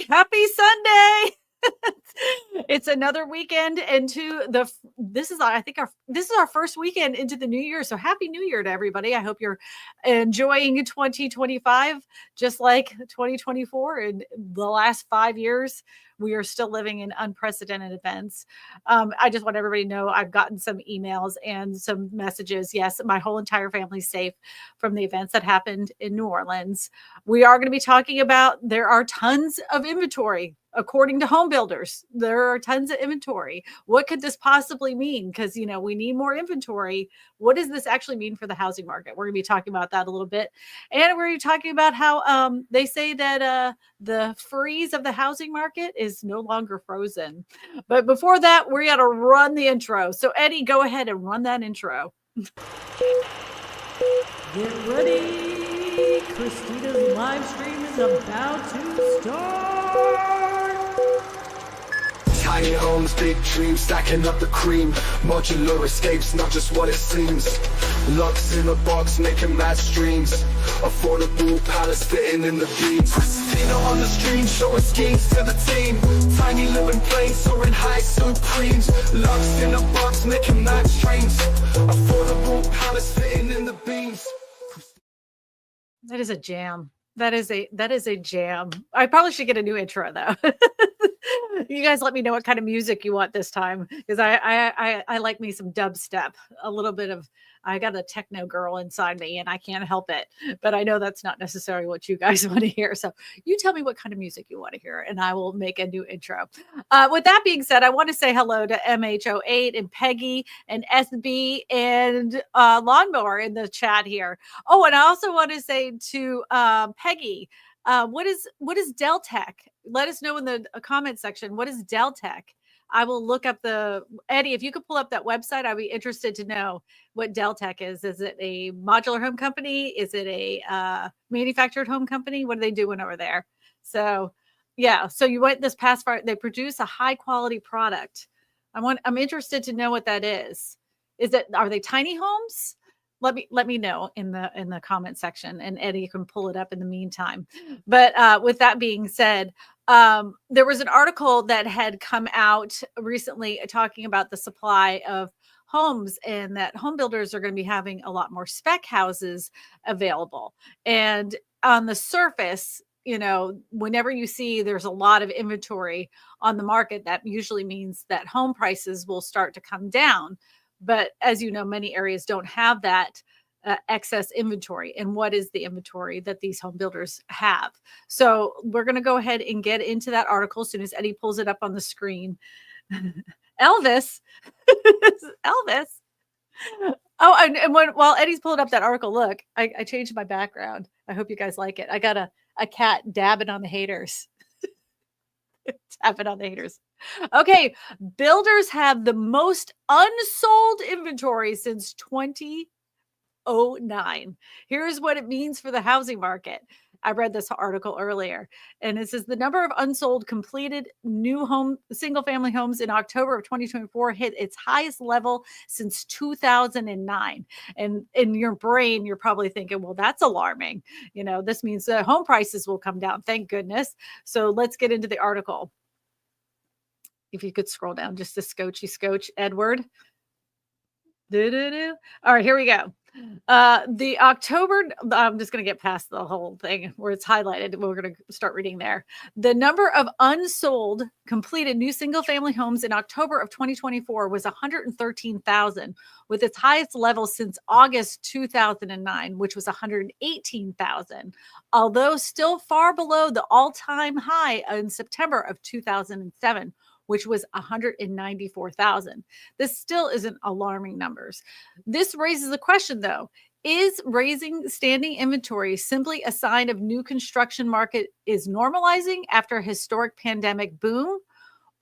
Happy Sunday. It's another weekend into this is our first weekend into the new year. So happy new year to everybody. I hope you're enjoying 2025 just like 2024 and the last 5 years. We are still living in unprecedented events. I just want everybody to know I've gotten some emails and some messages. Yes, my whole entire family's safe from the events that happened in New Orleans. We are going to be talking about there are tons of inventory. According to Homebuilders, there are tons of inventory. What could this possibly mean? Because, we need more inventory. What does this actually mean for the housing market? We're going to be talking about that a little bit. And we're going to be talking about how they say that the freeze of the housing market is no longer frozen. But before that, we got to run the intro. So, Eddie, go ahead and run that intro. Get ready. Kristina's live stream is about to start. Tiny homes, big dreams, stacking up the cream. Modular escapes, not just what it seems. Locks in a box, making mad streams. Affordable palace fitting in the beams. Kristina on the stream, showing schemes to the team. Tiny living planes, soaring high supremes. Locks in a box, making mad streams. Affordable palace fitting in the beams. That is a jam. That is a jam. I probably should get a new intro though. You guys let me know what kind of music you want this time, because I like me some dubstep, a little bit of. I got a techno girl inside me and I can't help it, but I know that's not necessarily what you guys want to hear. So you tell me what kind of music you want to hear and I will make a new intro. With that being said, I want to say hello to MH08 and Peggy and SB and Lawnmower in the chat here. Oh, and I also want to say to Peggy, what is Deltec? Let us know in the comment section. What is Deltec? I will look up Eddie, if you could pull up that website, I'd be interested to know what Deltec is. Is it a modular home company? Is it a manufactured home company? What are they doing over there? So yeah, so you went this past far, they produce a high quality product. I'm interested to know what that is. Are they tiny homes? Let me know in the comment section, and Eddie, you can pull it up in the meantime. But with that being said, there was an article that had come out recently talking about the supply of homes and that home builders are going to be having a lot more spec houses available. And on the surface, whenever you see there's a lot of inventory on the market, that usually means that home prices will start to come down. But as you know, many areas don't have that excess inventory. And what is the inventory that these home builders have? So we're going to go ahead and get into that article as soon as Eddie pulls it up on the screen. Elvis. Elvis. Oh, and while Eddie's pulling up that article, look, I changed my background. I hope you guys like it. I got a cat dabbing on the haters. Tapping on the haters. Okay, builders have the most unsold inventory since 2009. Here's what it means for the housing market. I read this article earlier, and it says the number of unsold completed new single-family homes in October of 2024 hit its highest level since 2009. And in your brain, you're probably thinking, well, that's alarming. This means that home prices will come down. Thank goodness. So let's get into the article. If you could scroll down just a scotch, Edward. All right, here we go. The October, I'm just going to get past the whole thing where it's highlighted. We're going to start reading there. The number of unsold completed new single family homes in October of 2024 was 113,000, with its highest level since August 2009, which was 118,000, although still far below the all-time high in September of 2007, which was 194,000. This still isn't alarming numbers. This raises a question, though. Is raising standing inventory simply a sign of new construction market is normalizing after a historic pandemic boom?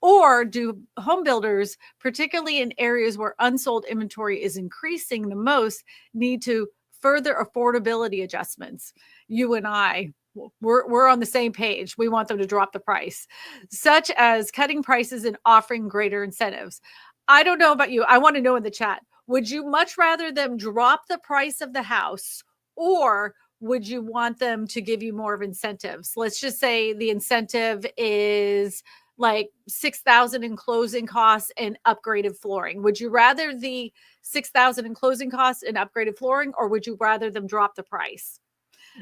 Or do home builders, particularly in areas where unsold inventory is increasing the most, need to further affordability adjustments? You and I, we're on the same page. We want them to drop the price, such as cutting prices and offering greater incentives. I don't know about you. I want to know in the chat, would you much rather them drop the price of the house, or would you want them to give you more of incentives? Let's just say the incentive is like 6,000 in closing costs and upgraded flooring. Would you rather the 6,000 in closing costs and upgraded flooring, or would you rather them drop the price?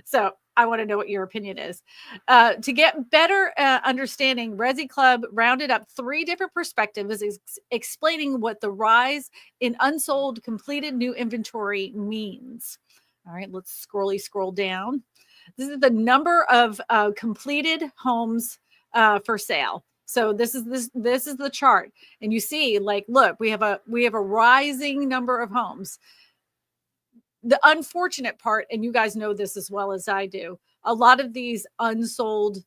So I want to know what your opinion is. To get better understanding, Resi Club rounded up 3 different perspectives explaining what the rise in unsold completed new inventory means. All right, let's scroll down. This is the number of completed homes for sale. So this is the chart, and you see, like, look, we have a rising number of homes. The unfortunate part, and you guys know this as well as I do, a lot of these unsold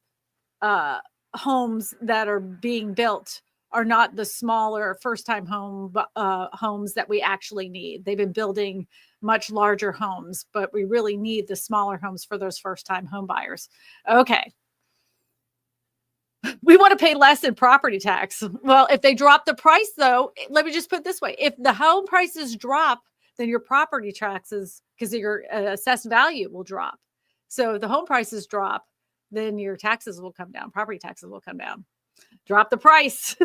homes that are being built are not the smaller first-time homes that we actually need. They've been building much larger homes, but we really need the smaller homes for those first-time home buyers. Okay. We want to pay less in property tax. Well, if they drop the price, though, let me just put it this way. If the home prices drop, then your property taxes, because your assessed value, will drop. So if the home prices drop, then your taxes will come down. Property taxes will come down. Drop the price.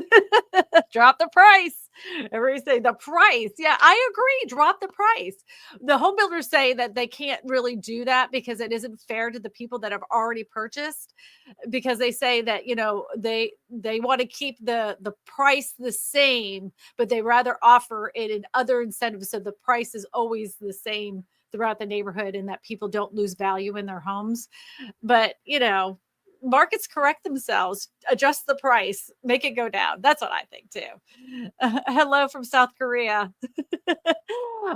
Drop the price. Everybody say the price. Yeah, I agree. Drop the price. The home builders say that they can't really do that because it isn't fair to the people that have already purchased, because they say that, you know, they want to keep the price the same, but they rather offer it in other incentives so the price is always the same throughout the neighborhood and that people don't lose value in their homes. But, you know, markets correct themselves, adjust the price, make it go down. That's what I think too. Hello from South Korea.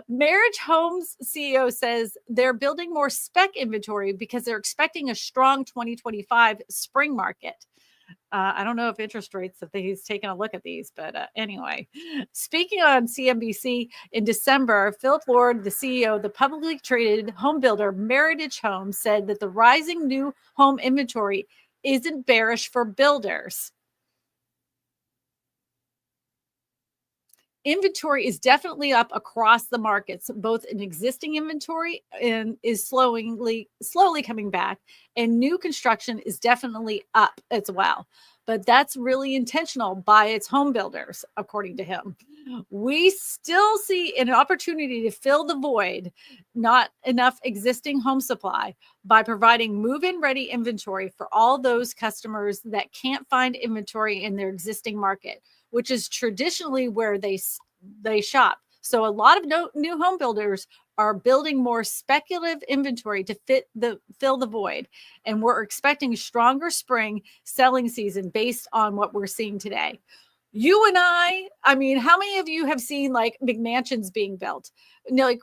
Marriage Homes CEO says they're building more spec inventory because they're expecting a strong 2025 spring market. I don't know if interest rates, if he's taken a look at these, but anyway, speaking on CNBC in December, Philip Lord, the CEO of the publicly traded home builder Meritage Homes, said that the rising new home inventory isn't bearish for builders. Inventory is definitely up across the markets, both in existing inventory and is slowly coming back, and new construction is definitely up as well. But that's really intentional by its home builders, according to him. We still see an opportunity to fill the void, not enough existing home supply, by providing move-in ready inventory for all those customers that can't find inventory in their existing market, which is traditionally where they shop. So a lot of new home builders are building more speculative inventory to fill the void. And we're expecting a stronger spring selling season based on what we're seeing today. You and I mean, how many of you have seen like McMansions being built? You know, like,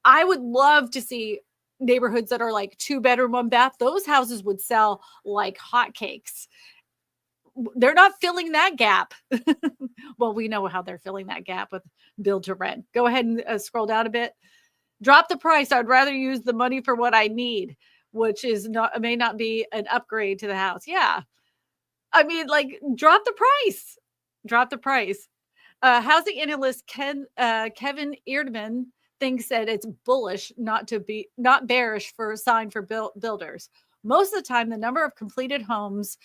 I would love to see neighborhoods that are like 2-bedroom, 1-bath. Those houses would sell like hotcakes. They're not filling that gap. Well, we know how they're filling that gap with build to rent. Go ahead and scroll down a bit. Drop the price. I'd rather use the money for what I need, which is may not be an upgrade to the house. Yeah. I mean, like, drop the price. Drop the price. Housing analyst Kevin Eerdman thinks that it's bullish, not bearish for a sign for builders. Most of the time, the number of completed homes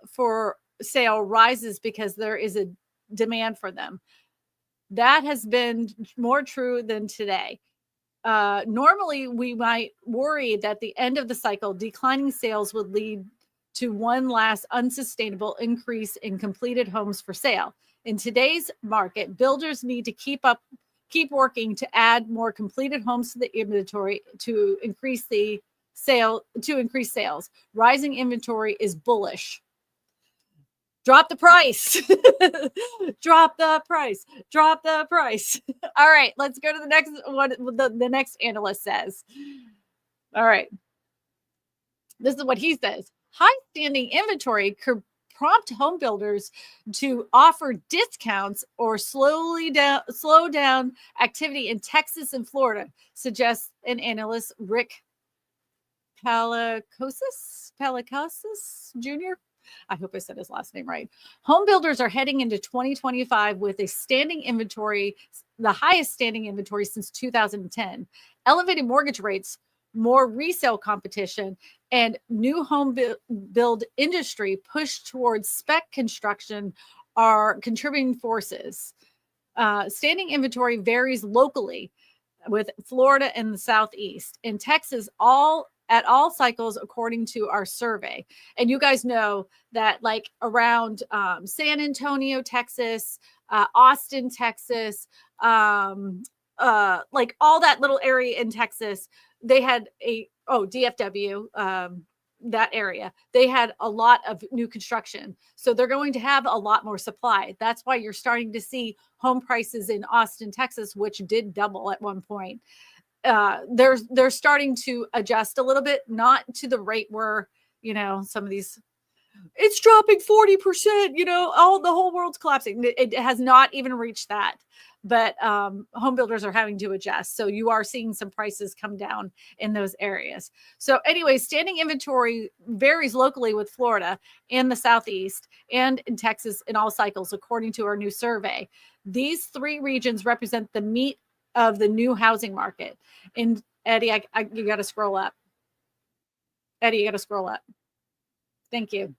for sale rises because there is a demand for them. That has been more true than today. Normally, we might worry that the end of the cycle, declining sales would lead to one last unsustainable increase in completed homes for sale. In today's market, builders need to keep working to add more completed homes to the inventory to increase sales. Rising inventory is bullish. Drop the price. Drop the price. Drop the price. All right, let's go to the next one. The next analyst says. All right. This is what he says. High standing inventory could prompt home builders to offer discounts or slow down activity in Texas and Florida, suggests an analyst, Rick Palacosis Jr. I hope I said his last name right. Home builders are heading into 2025 with a standing inventory, the highest standing inventory since 2010. Elevated mortgage rates more resale competition, and new home build industry push towards spec construction are contributing forces. Standing inventory varies locally, with Florida and the Southeast. In Texas, at all cycles, according to our survey. And you guys know that, like, around San Antonio, Texas, Austin, Texas, like all that little area in Texas, they had DFW, that area, they had a lot of new construction. So they're going to have a lot more supply. That's why you're starting to see home prices in Austin, Texas, which did double at one point. They're starting to adjust a little bit, not to the rate where, some of these, it's dropping 40%, the whole world's collapsing. It has not even reached that. But home builders are having to adjust. So you are seeing some prices come down in those areas. So anyway, standing inventory varies locally with Florida and the Southeast and in Texas in all cycles, according to our new survey. These three regions represent the meat of the new housing market. And Eddie, you got to scroll up. Eddie, you got to scroll up. Thank you.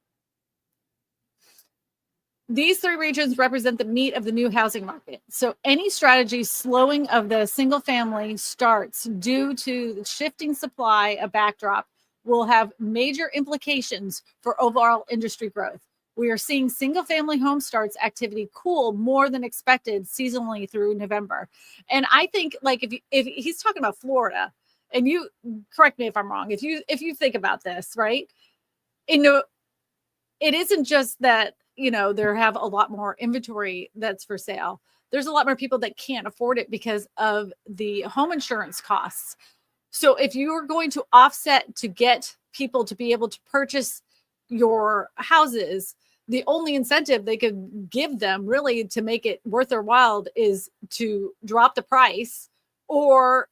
These three regions represent the meat of the new housing market. So any strategy slowing of the single family starts due to the shifting supply, a backdrop, will have major implications for overall industry growth. We are seeing single family home starts activity cool more than expected seasonally through November. And I think, like, if he's talking about Florida, and you correct me if I'm wrong, if you think about this, right? It isn't just that, there have a lot more inventory that's for sale. There's a lot more people that can't afford it because of the home insurance costs. So if you are going to offset to get people to be able to purchase your houses, the only incentive they could give them really to make it worth their while is to drop the price or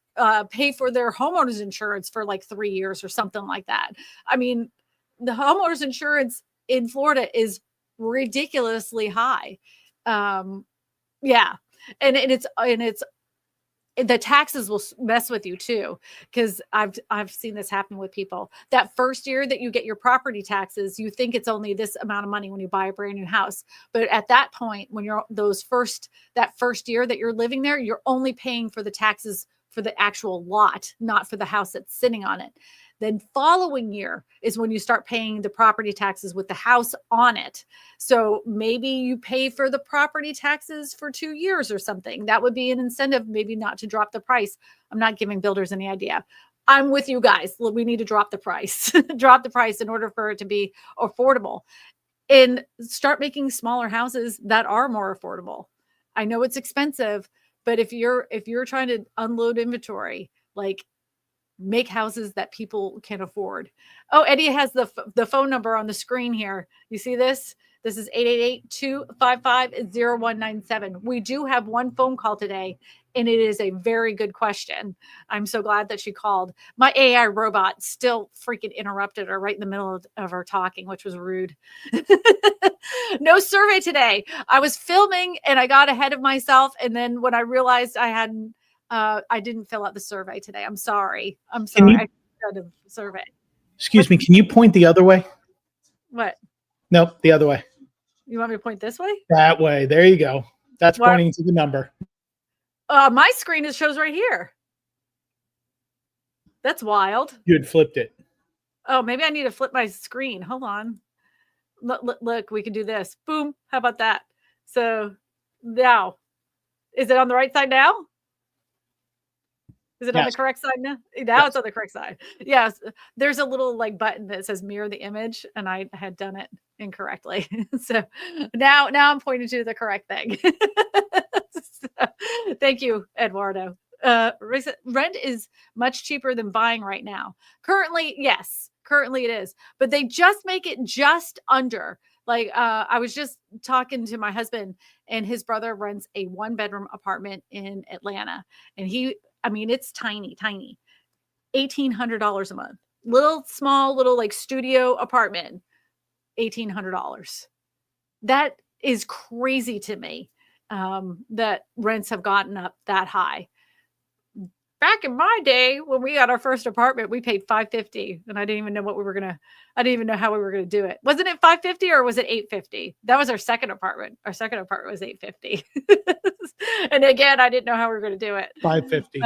pay for their homeowners insurance for like 3 years or something like that. I mean, the homeowners insurance in Florida is ridiculously high. Yeah. And it's the taxes will mess with you too, because I've seen this happen with people. That first year that you get your property taxes, you think it's only this amount of money when you buy a brand new house. But at that point, when you're that first year that you're living there, you're only paying for the taxes for the actual lot, not for the house that's sitting on it. Then following year is when you start paying the property taxes with the house on it. So maybe you pay for the property taxes for 2 years or something. That would be an incentive, maybe not to drop the price. I'm not giving builders any idea. I'm with you guys. We need to drop the price, drop the price in order for it to be affordable, and start making smaller houses that are more affordable. I know it's expensive, but if you're trying to unload inventory, like, make houses that people can afford. Oh, Eddie has the phone number on the screen here. You see this? This is 888-255-0197. We do have one phone call today, and it is a very good question. I'm so glad that she called. My AI robot still freaking interrupted her right in the middle of her talking, which was rude. No survey today. I was filming and I got ahead of myself. And then when I realized I didn't fill out the survey today. I'm sorry. I did a survey. Excuse me. Can you point the other way? What? Nope, the other way. You want me to point this way? That way. There you go. That's What? pointing to the number. My screen shows right here. That's wild. You had flipped it. Oh, maybe I need to flip my screen. Hold on. Look, we can do this. Boom. How about that? So now, is it on the right side now? Is it on the correct side now? Now Yes. it's on the correct side. Yes. There's a little like button that says mirror the image, and I had done it incorrectly. So now I'm pointing to the correct thing. So, thank you, Eduardo. Rent is much cheaper than buying right now. Currently, yes. Currently it is. But they just make it just under. Like, I was just talking to my husband, and his brother rents a 1-bedroom apartment in Atlanta. And it's tiny, $1,800 a month. Small little like studio apartment, $1,800. That is crazy to me, that rents have gotten up that high. back in my day when we got our first apartment, we paid $550, and I didn't even know I didn't even know how we were gonna do it. Wasn't it $550 or was it $850? That was our second apartment. Our second apartment was $850. And again, I didn't know how we were gonna do it. 550.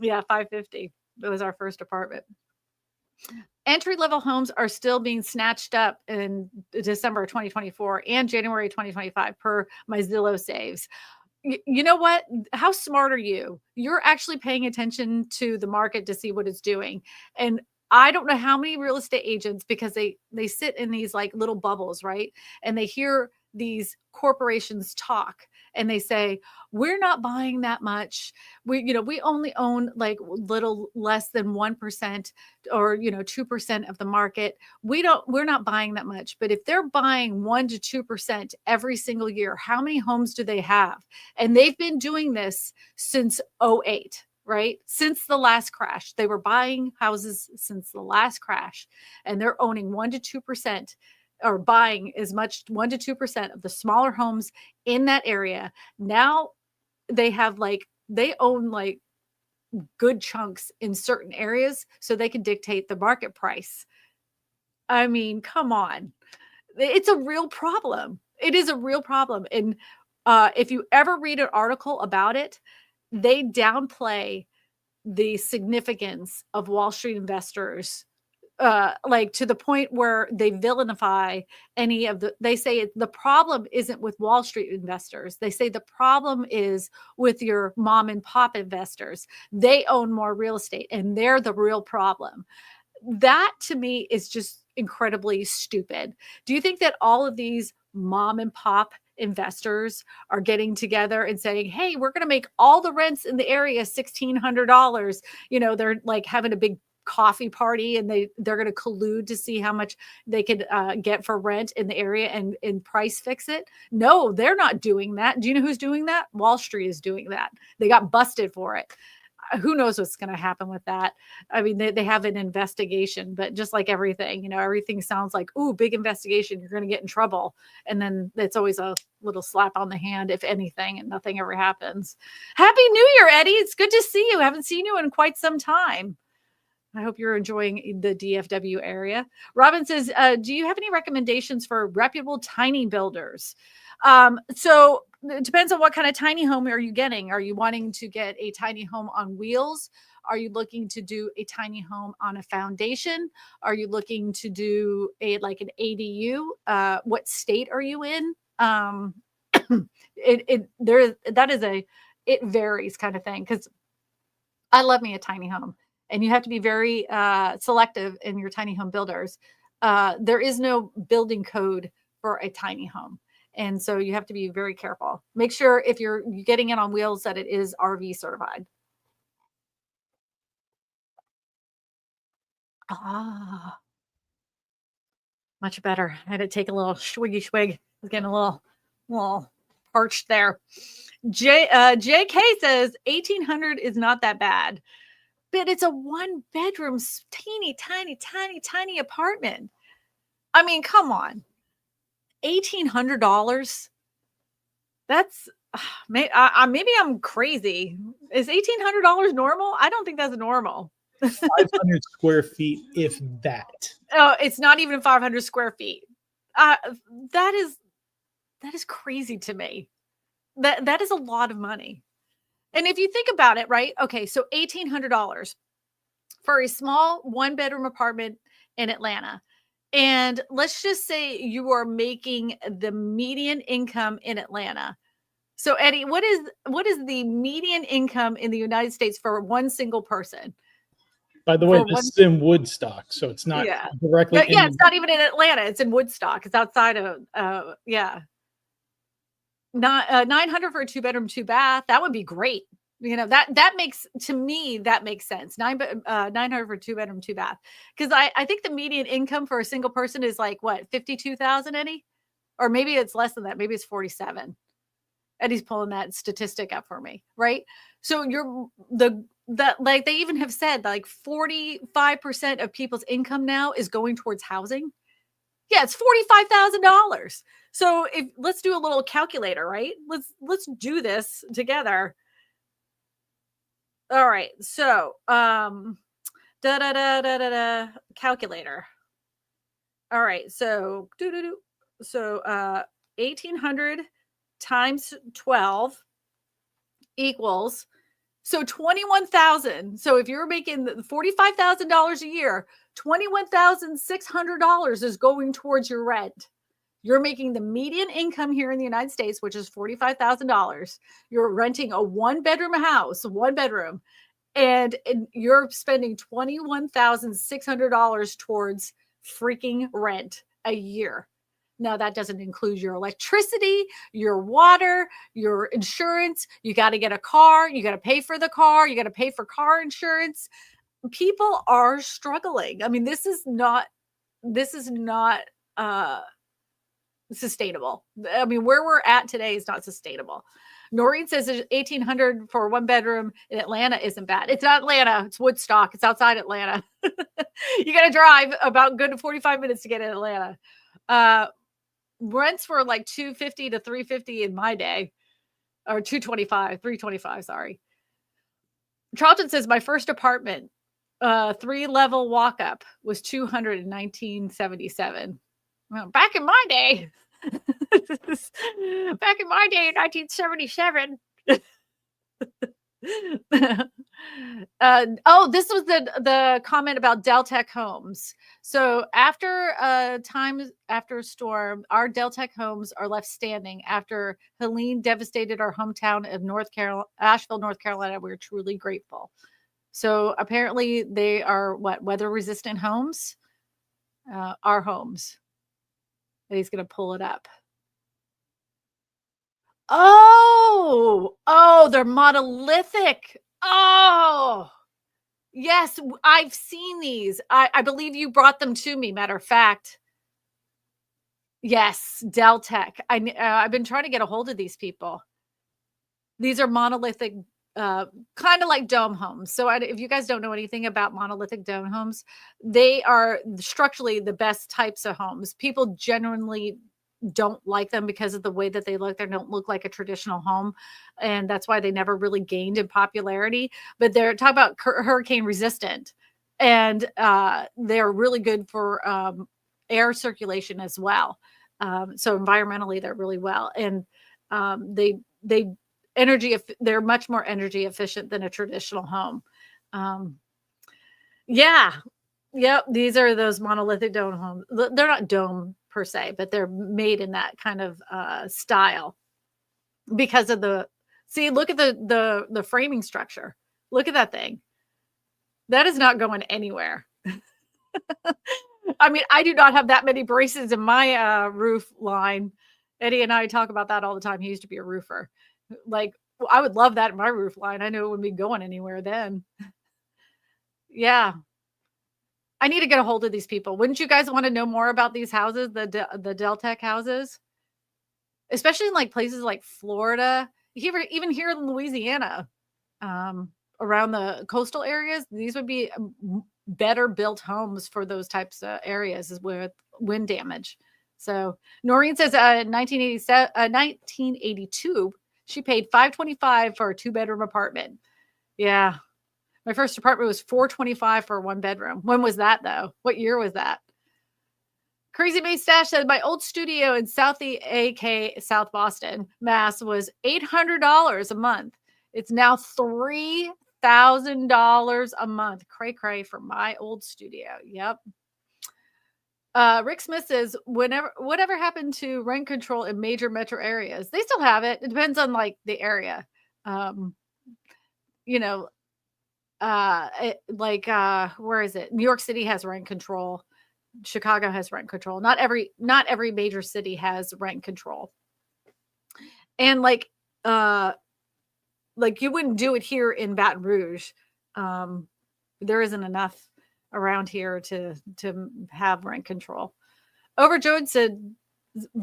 Yeah, $550. That was our first apartment. Entry-level homes are still being snatched up in December 2024 and January 2025 per my Zillow saves. You know what? How smart are you? You're actually paying attention to the market to see what it's doing. And I don't know how many real estate agents, because they sit in these like little bubbles, right? And they hear these corporations talk and they say, we're not buying that much. We only own like little less than 1% or 2% of the market. We're not buying that much. But if they're buying 1 to 2% every single year, how many homes do they have? And they've been doing this since '08, right? Since the last crash. They were buying houses since the last crash, and they're owning 1 to 2% or buying as much 1 to 2% of the smaller homes in that area. Now they own like good chunks in certain areas so they can dictate the market price. I mean, come on. It's a real problem. It is a real problem. And if you ever read an article about it, they downplay the significance of Wall Street investors, like to the point where they vilify they say the problem isn't with Wall Street investors. They say the problem is with your mom and pop investors. They own more real estate and they're the real problem. That to me is just incredibly stupid. Do you think that all of these mom and pop investors are getting together and saying, hey, we're going to make all the rents in the area $1,600? They're like having a big coffee party and they're going to collude to see how much they could get for rent in the area and price fix it. No, they're not doing that. Do you know who's doing that? Wall Street is doing that. They got busted for it. Who knows what's going to happen with that? I mean, they have an investigation, but just like everything, everything sounds like, ooh, big investigation. You're going to get in trouble. And then it's always a little slap on the hand, if anything, and nothing ever happens. Happy New Year, Eddie. It's good to see you. I haven't seen you in quite some time. I hope you're enjoying the DFW area. Robin says, do you have any recommendations for reputable tiny builders? So it depends on what kind of tiny home are you getting. Are you wanting to get a tiny home on wheels? Are you looking to do a tiny home on a foundation? Are you looking to do an ADU? What state are you in? It varies kind of thing. Because I love me a tiny home, and you have to be very selective in your tiny home builders. There is no building code for a tiny home. And so you have to be very careful. Make sure if you're getting it on wheels that it is RV certified. Ah, much better. I had to take a little swiggy swig. I was getting a little parched there. JK says 1,800 is not that bad, but it's a 1-bedroom, tiny apartment. I mean, come on. $1,800. That's maybe I'm crazy. Is $1,800 normal? I don't think that's normal. 500 square feet, if that. Oh, it's not even 500 square feet. That is crazy to me. That is a lot of money. And if you think about it, right? Okay, so $1,800 for a small 1-bedroom apartment in Atlanta. And let's just say you are making the median income in Atlanta. So Eddie, what is the median income in the United States for one single person? By the way, this is in Woodstock, so it's not directly. Yeah, it's not even in Atlanta. It's in Woodstock. It's outside of not 900 for a 2-bedroom, 2-bath. That would be great. That makes sense. 900 for 2-bedroom, 2-bath. Because I think the median income for a single person is like what, 52,000, Eddie? Or maybe it's less than that. Maybe it's 47. Eddie's pulling that statistic up for me, right? So they even have said like 45% of people's income now is going towards housing. Yeah, it's $45,000. So let's do a little calculator, right? Let's do this together. All right. So, calculator. All right. So, so 1800 times 12 equals, so 21,000. So if you're making $45,000 a year, $21,600 is going towards your rent. You're making the median income here in the United States, which is $45,000. You're renting a one-bedroom house, one bedroom, and you're spending $21,600 towards freaking rent a year. Now, that doesn't include your electricity, your water, your insurance. You got to get a car. You got to pay for the car. You got to pay for car insurance. People are struggling. I mean, this is not sustainable. I mean, where we're at today is not sustainable. Noreen says 1,800 for one bedroom in Atlanta isn't bad. It's not Atlanta. It's Woodstock. It's outside Atlanta. You got to drive about good 45 minutes to get in Atlanta. Rents were like $250 to $350 in my day, or $325. Sorry. Charlton says my first apartment, 3-level walk up, was $200 in 1977. Well, back in my day, in 1977. This was the comment about Deltec homes. So after after storm, our Deltec homes are left standing after Helene devastated our hometown of Asheville, North Carolina. We're truly grateful. So apparently they are weather resistant homes. Our homes. And he's going to pull it up. Oh, they're monolithic. Oh, yes, I've seen these. I believe you brought them to me, matter of fact. Yes, Deltec. I've been trying to get a hold of these people. These are monolithic, kind of like dome homes. So if you guys don't know anything about monolithic dome homes, they are structurally the best types of homes. People genuinely don't like them because of the way that they look. They don't look like a traditional home, and that's why they never really gained in popularity. But they're talking about hurricane resistant, and they're really good for air circulation as well. So environmentally, they're really well, and they're much more energy efficient than a traditional home. These are those monolithic dome homes. They're not dome per se, but they're made in that kind of style because of look at the framing structure. Look at that thing. That is not going anywhere. I mean, I do not have that many braces in my roof line. Eddie and I talk about that all the time. He used to be a roofer. Like, I would love that in my roof line. I knew it wouldn't be going anywhere then. Yeah. I need to get a hold of these people. Wouldn't you guys want to know more about these houses, the Deltec houses? Especially in like places like Florida, even here in Louisiana, around the coastal areas, these would be better built homes for those types of areas with wind damage. So Noreen says 1982, she paid $525 for a 2-bedroom apartment. Yeah. My first apartment was $425 for a 1-bedroom. When was that though? What year was that? Crazy May Stash said my old studio in South Boston, Mass was $800 a month. It's now $3,000 a month. Cray for my old studio. Yep. Rick Smith says whatever happened to rent control in major metro areas? They still have it. It depends on like the area. Where is it? New York City has rent control. Chicago has rent control. Not every major city has rent control. And like you wouldn't do it here in Baton Rouge. There isn't enough around here to have rent control. Overjoyed said,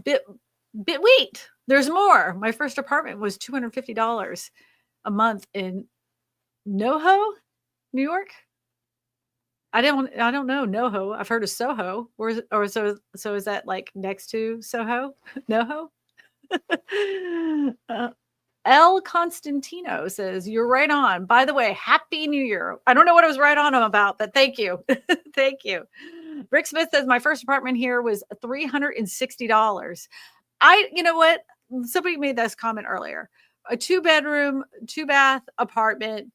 wait, there's more. My first apartment was $250 a month in NoHo, New York. I don't know NoHo. I've heard of Soho. So is that like next to Soho? NoHo? L. Constantino says, you're right on. By the way, Happy New Year. I don't know what I was right on him about, but thank you. Thank you. Rick Smith says, my first apartment here was $360. You know what? Somebody made this comment earlier. A 2-bedroom, 2-bath apartment,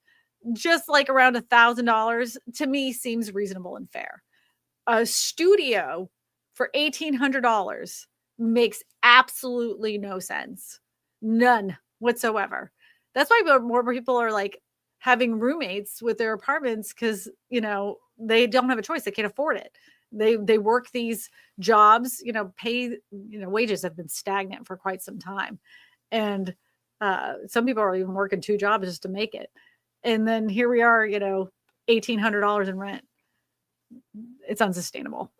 just like around $1,000 to me seems reasonable and fair. A studio for $1,800 makes absolutely no sense. None whatsoever. That's why more people are like having roommates with their apartments because, they don't have a choice. They can't afford it. They work these jobs, wages have been stagnant for quite some time. And some people are even working 2 jobs just to make it. And then here we are, $1,800 in rent. It's unsustainable.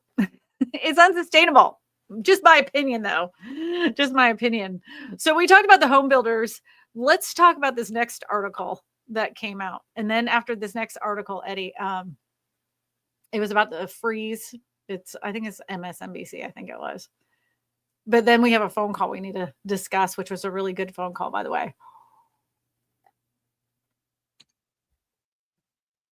It's unsustainable. Just my opinion, though. Just my opinion. So we talked about the home builders. Let's talk about this next article that came out. And then after this next article, Eddie, it was about the freeze. I think it's MSNBC, I think it was. But then we have a phone call we need to discuss, which was a really good phone call, by the way.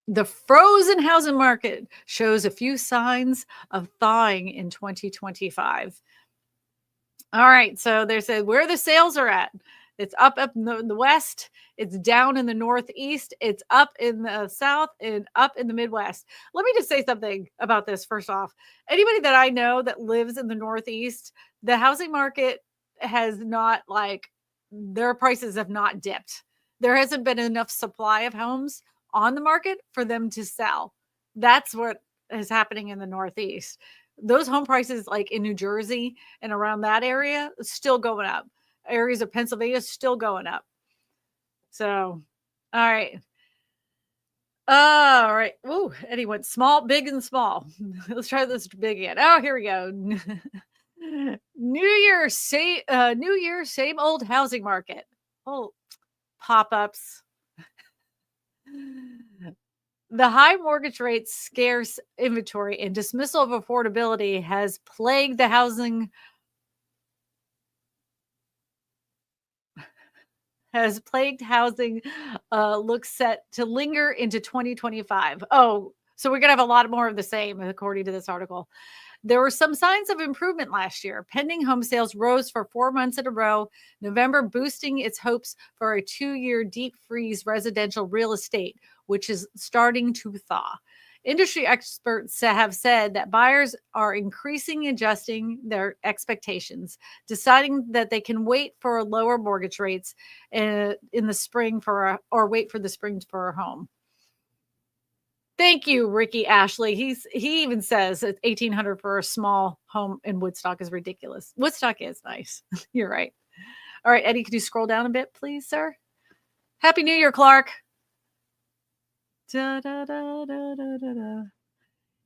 The frozen housing market shows a few signs of thawing in 2025. All right. So they said where the sales are at. It's up in the West. It's down in the Northeast. It's up in the South and up in the Midwest. Let me just say something about this first off. Anybody that I know that lives in the Northeast, the housing market has not their prices have not dipped. There hasn't been enough supply of homes on the market for them to sell. That's what is happening in the Northeast. Those home prices like in New Jersey and around that area still going up. Areas of Pennsylvania still going up. So, all right. All right. Ooh, Eddie went small, big and small. Let's try this big again. Oh, here we go. New Year, same old housing market. Oh, pop-ups. The high mortgage rates, scarce inventory, and dismissal of affordability has plagued the housing looks set to linger into 2025. Oh, so we're going to have a lot more of the same, according to this article. There were some signs of improvement last year. Pending home sales rose for 4 months in a row, November boosting its hopes for a 2-year deep freeze residential real estate, which is starting to thaw. Industry experts have said that buyers are increasingly adjusting their expectations, deciding that they can wait for lower mortgage rates in the spring or wait for the spring for a home. Thank you, Ricky Ashley. He even says that $1,800 for a small home in Woodstock is ridiculous. Woodstock is nice. You're right. All right, Eddie, could you scroll down a bit, please, sir? Happy New Year, Clark. Da, da, da, da, da, da, da.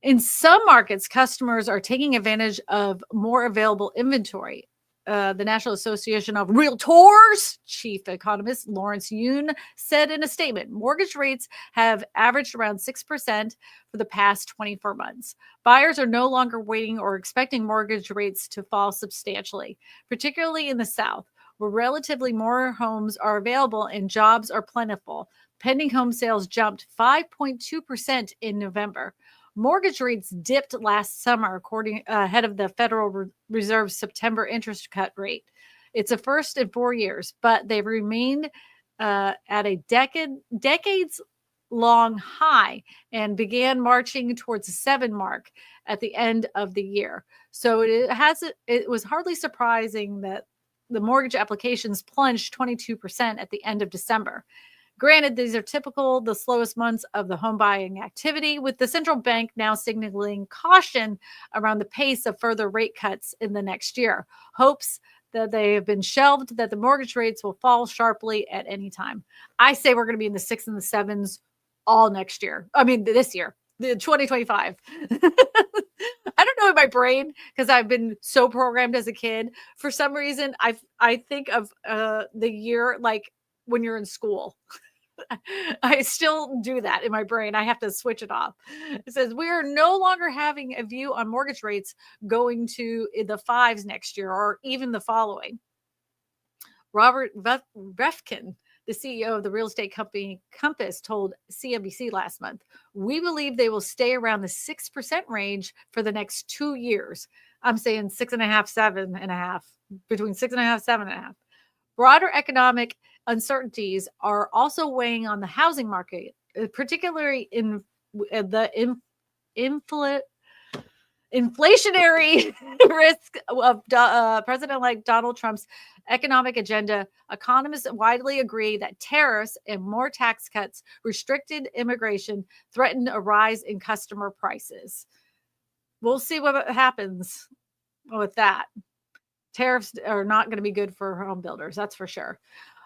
In some markets, customers are taking advantage of more available inventory. The National Association of Realtors chief economist Lawrence Yoon said in a statement, mortgage rates have averaged around 6% for the past 24 months. Buyers are no longer waiting or expecting mortgage rates to fall substantially, particularly in the South, where relatively more homes are available and jobs are plentiful. Pending home sales jumped 5.2% in November. Mortgage rates dipped last summer, ahead of the Federal Reserve's September interest cut rate. It's a first in 4 years, but they've remained at a decades-long high and began marching towards the 7 mark at the end of the year. So it was hardly surprising that the mortgage applications plunged 22% at the end of December. Granted, these are the slowest months of the home buying activity, with the central bank now signaling caution around the pace of further rate cuts in the next year. Hopes that they have been shelved, that the mortgage rates will fall sharply at any time. I say we're going to be in the 6s and the 7s all next year. I mean, this year, 2025. I don't know in my brain, because I've been so programmed as a kid. For some reason, I think of the year like when you're in school. I still do that in my brain. I have to switch it off. It says we are no longer having a view on mortgage rates going to the 5s next year or even the following. Robert Refkin, the CEO of the real estate company Compass, told CNBC last month, "We believe they will stay around the 6% range for the next 2 years." I'm saying 6.5, 7.5, between 6.5, 7.5. Broader economic uncertainties are also weighing on the housing market, particularly in the inflationary risk of President-elect Donald Trump's economic agenda. Economists widely agree that tariffs and more tax cuts, restricted immigration, threaten a rise in customer prices. We'll see what happens with that. Tariffs are not going to be good for home builders, that's for sure.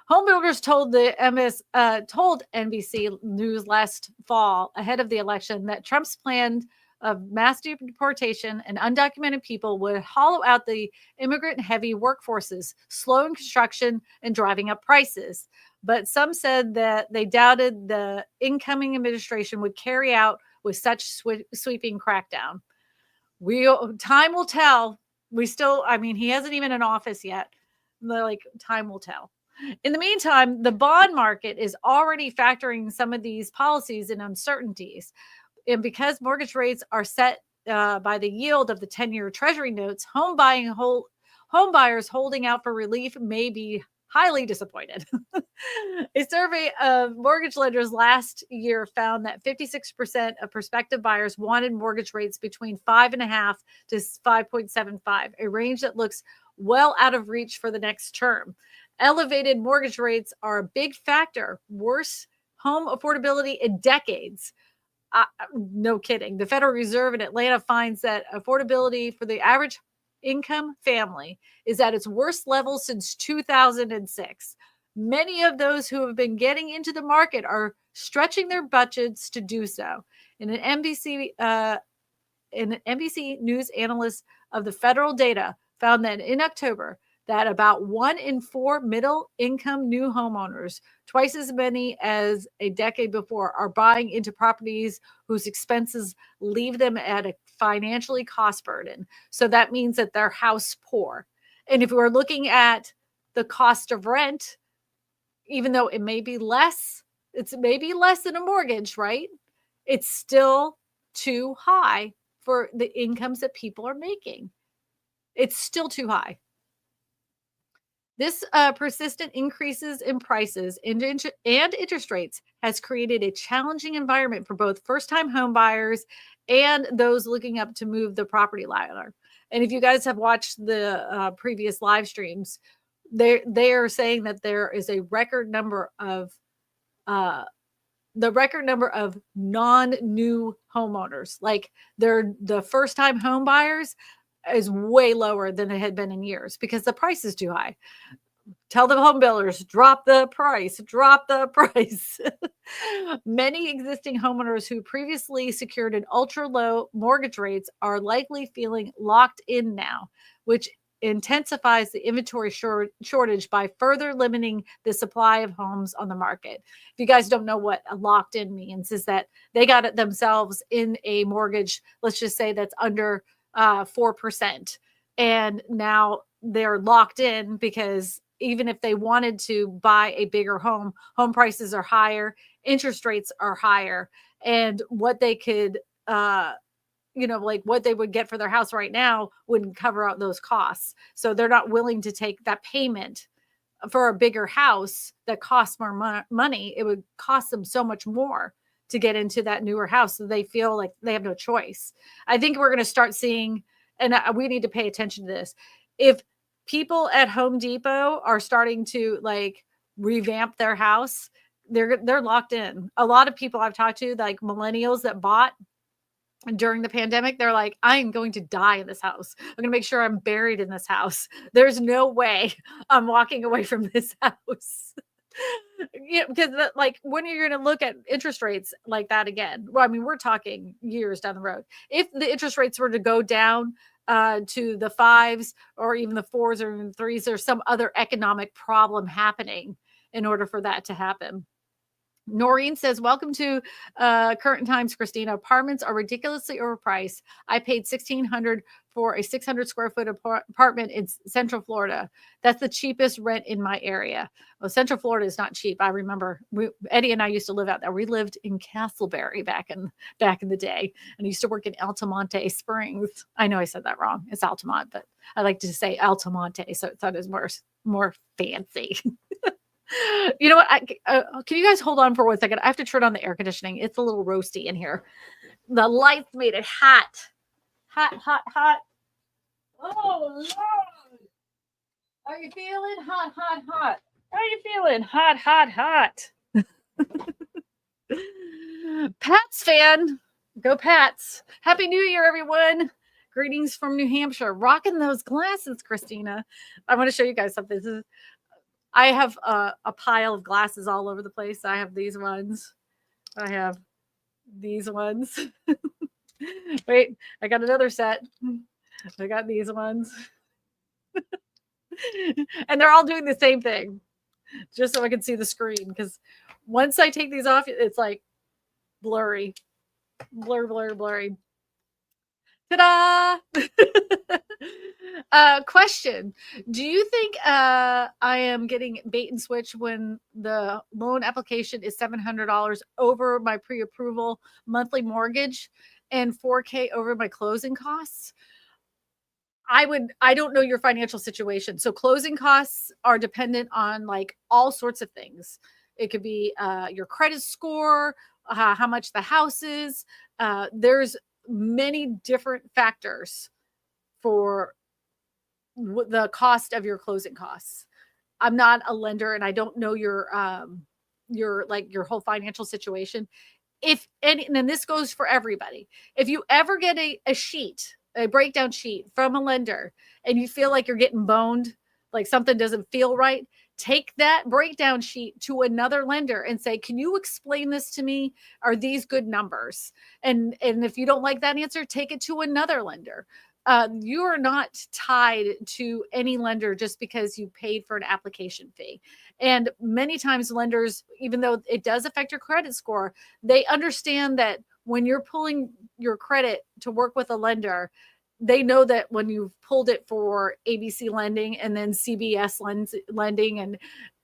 Homebuilders told NBC News last fall, ahead of the election, that Trump's plan of mass deportation and undocumented people would hollow out the immigrant-heavy workforces, slowing construction and driving up prices. But some said that they doubted the incoming administration would carry out with such sweeping crackdown. Time will tell. He hasn't even in office yet. Time will tell. In the meantime, the bond market is already factoring some of these policies and uncertainties. And because mortgage rates are set by the yield of the 10-year Treasury notes, home buyers holding out for relief may be highly disappointed. A survey of mortgage lenders last year found that 56% of prospective buyers wanted mortgage rates between 5.5 to 5.75, a range that looks well out of reach for the next term. Elevated mortgage rates are a big factor. Worse home affordability in decades. No kidding. The Federal Reserve in Atlanta finds that affordability for the average income family is at its worst level since 2006. Many of those who have been getting into the market are stretching their budgets to do so. In an NBC News analyst of the federal data found that in October, that about 1 in 4 middle-income new homeowners, twice as many as a decade before, are buying into properties whose expenses leave them at a financially cost burden. So that means that they're house poor. And if we're looking at the cost of rent, even though it may be less, it's maybe less than a mortgage, right? It's still too high for the incomes that people are making. It's still too high. This persistent increases in prices and interest rates has created a challenging environment for both first-time home buyers and those looking up to move the property ladder. And if you guys have watched the previous live streams, they are saying that there is a record number of non-new homeowners. Like the first-time home buyers is way lower than it had been in years because the price is too high. Tell the home builders, drop the price. Many existing homeowners who previously secured an ultra-low mortgage rates are likely feeling locked in now, which intensifies the inventory shortage by further limiting the supply of homes on the market. If you guys don't know what locked in means, is that they got it themselves in a mortgage, let's just say that's under 4%. And now they're locked in because even if they wanted to buy a bigger home prices are higher, interest rates are higher, and what they could, what they would get for their house right now wouldn't cover out those costs. So they're not willing to take that payment for a bigger house that costs more money. It would cost them so much more to get into that newer house. So they feel like they have no choice. I think we're going to start seeing, and we need to pay attention to this. If people at Home Depot are starting to revamp their house, they're locked in. A lot of people I've talked to, like millennials that bought during the pandemic, they're like, I am going to die in this house. I'm going to make sure I'm buried in this house. There's no way I'm walking away from this house. Because when you're going to look at interest rates like that again, we're talking years down the road. If the interest rates were to go down to the 5s or even the 4s or even 3s, there's some other economic problem happening in order for that to happen. Noreen says, welcome to Current Times, Kristina. Apartments are ridiculously overpriced. I paid $1,600 for a 600 square foot apartment in Central Florida. That's the cheapest rent in my area. Well, Central Florida is not cheap. I remember Eddie and I used to live out there. We lived in Castleberry back in the day, and I used to work in Altamonte Springs. I know I said that wrong. It's Altamont, but I like to say Altamonte, so it sounds more fancy. You know what? Can you guys hold on for 1 second? I have to turn on the air conditioning. It's a little roasty in here. The lights made it hot. Hot. Oh, Lord. Are you feeling hot? How are you feeling? Hot. Pats fan. Go Pats. Happy New Year, everyone. Greetings from New Hampshire. Rocking those glasses, Kristina. I want to show you guys something. I have a pile of glasses all over the place. I have these ones. I have these ones. Wait, I got another set. I got these ones. And they're all doing the same thing, just so I can see the screen. Because once I take these off, it's like blurry. Blurry. Ta-da! Question. Do you think I am getting bait and switch when the loan application is $700 over my pre-approval monthly mortgage and $4,000 over my closing costs? I don't know your financial situation. So closing costs are dependent on like all sorts of things. It could be your credit score, how much the house is. There's many different factors for the cost of your closing costs. I'm not a lender and I don't know your whole financial situation. And this goes for everybody. If you ever get a breakdown sheet from a lender and you feel like you're getting boned, like something doesn't feel right, take that breakdown sheet to another lender and say, can you explain this to me? Are these good numbers? And if you don't like that answer, take it to another lender. You are not tied to any lender just because you paid for an application fee. And many times lenders, even though it does affect your credit score, they understand that when you're pulling your credit to work with a lender, they know that when you've pulled it for ABC lending and then CBS lending and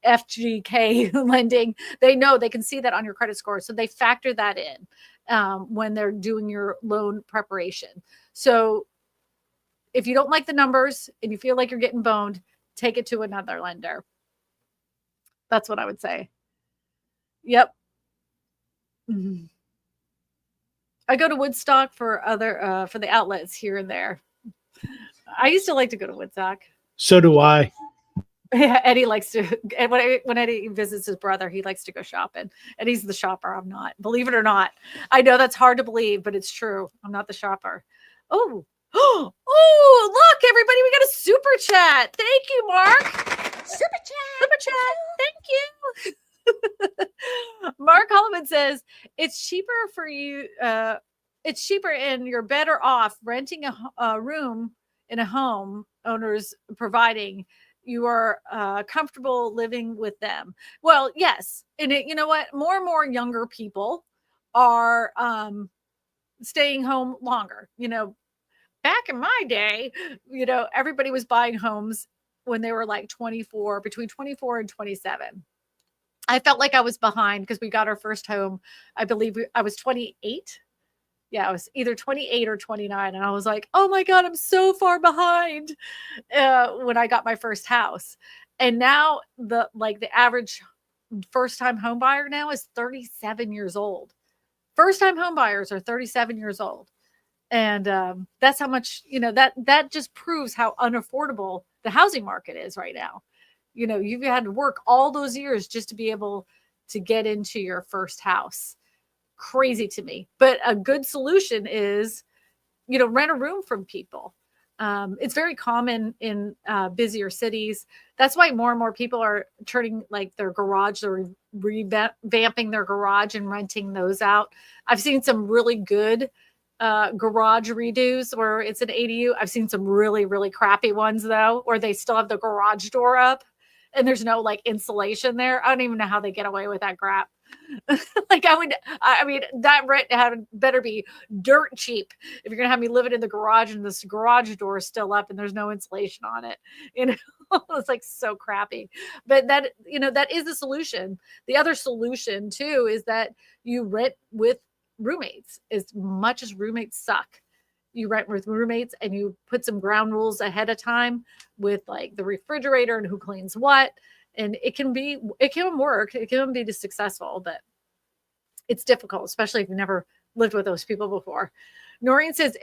FGK lending, they know they can see that on your credit score. So they factor that in when they're doing your loan preparation. So if you don't like the numbers and you feel like you're getting boned, take it to another lender. That's what I would say. Yep. Mm-hmm. I go to Woodstock for the outlets here and there. I used to like to go to Woodstock. So do I. Yeah, Eddie likes to. And when Eddie visits his brother, he likes to go shopping. And he's the shopper. I'm not. Believe it or not. I know that's hard to believe, but it's true. I'm not the shopper. Oh, look, everybody, we got a super chat. Thank you, Mark. Super chat. Thank you. Mark Holloman says it's cheaper for you. It's cheaper and you're better off renting a room in a home owner's providing you are comfortable living with them. Well, yes. And you know what? More and more younger people are staying home longer. You know, back in my day, you know, everybody was buying homes when they were like between 24 and 27. I felt like I was behind because we got our first home. I believe I was 28. Yeah, I was either 28 or 29. And I was like, oh my God, I'm so far behind when I got my first house. And now the average first time home buyer now is 37 years old. First time home buyers are 37 years old. And that's how much, you know, that just proves how unaffordable the housing market is right now. You know, you've had to work all those years just to be able to get into your first house. Crazy to me. But a good solution is, you know, rent a room from people. It's very common in busier cities. That's why more and more people are turning like their garage or revamping their garage and renting those out. I've seen some really good garage redos where it's an ADU. I've seen some really, really crappy ones though, where they still have the garage door up and there's no like insulation there. I don't even know how they get away with that crap. Like I mean, that rent better be dirt cheap if you're going to have me living in the garage and this garage door is still up and there's no insulation on it. You know, it's like so crappy. But that, that is the solution. The other solution too is that you rent with roommates. As much as roommates suck, you rent with roommates and you put some ground rules ahead of time with like the refrigerator and who cleans what. And it can work. It can be successful, but it's difficult, especially if you've never lived with those people before. Noreen says,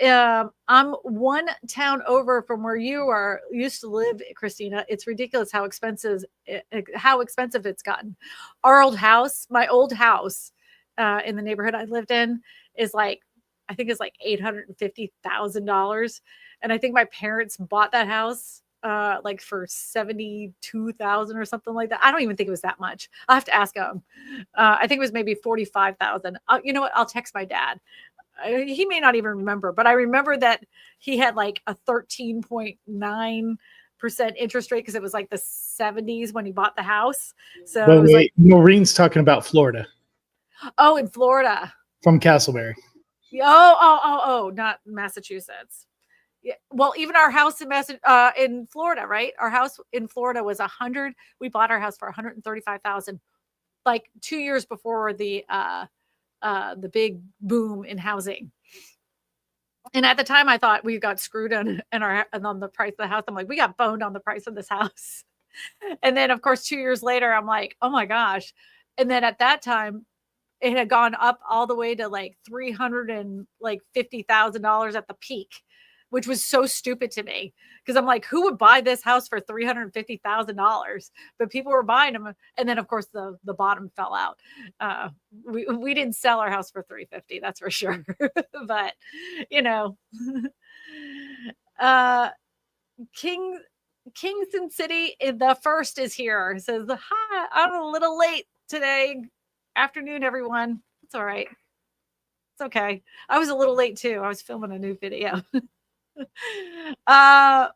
I'm one town over from where you used to live, Kristina. It's ridiculous how expensive it's gotten. My old house in the neighborhood I lived in is like, I think it's like $850,000. And I think my parents bought that house like for 72,000 or something like that. I don't even think it was that much. I'll have to ask him. I think it was maybe 45,000. You know what? I'll text my dad. He may not even remember, but I remember that he had like a 13.9% interest rate because it was like the 70s when he bought the house. So But it was like, Maureen's talking about Florida. Oh, in Florida. From Castleberry. Oh, not Massachusetts. Yeah. Well, even our house in Florida, right? Our house in Florida was we bought our house for 135,000, like 2 years before the big boom in housing. And at the time I thought we got screwed on the price of the house. I'm like, we got boned on the price of this house. And then of course, 2 years later, I'm like, oh my gosh. And then at that time, it had gone up all the way to like $350,000 at the peak, which was so stupid to me because I'm like, who would buy this house for $350,000? But people were buying them, and then of course the bottom fell out. We didn't sell our house for $350,000, that's for sure. But Kingston City, the first is here. It says, hi, I'm a little late today. Afternoon, everyone. It's all right. It's okay. I was a little late too. I was filming a new video. Minoka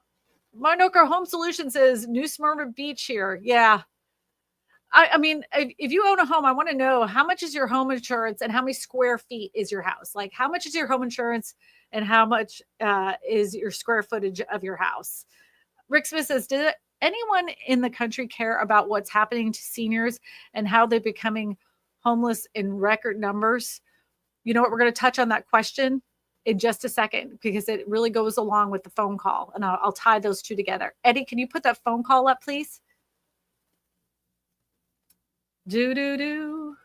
Home Solutions says New Smyrna Beach here. Yeah. I mean, if you own a home, I want to know how much is your home insurance and how many square feet is your house? Like how much is your home insurance and how much is your square footage of your house? Rick Smith says, did anyone in the country care about what's happening to seniors and how they're becoming homeless in record numbers? You know what? We're going to touch on that question in just a second because it really goes along with the phone call, and I'll tie those two together. Eddie, can you put that phone call up, please? Do.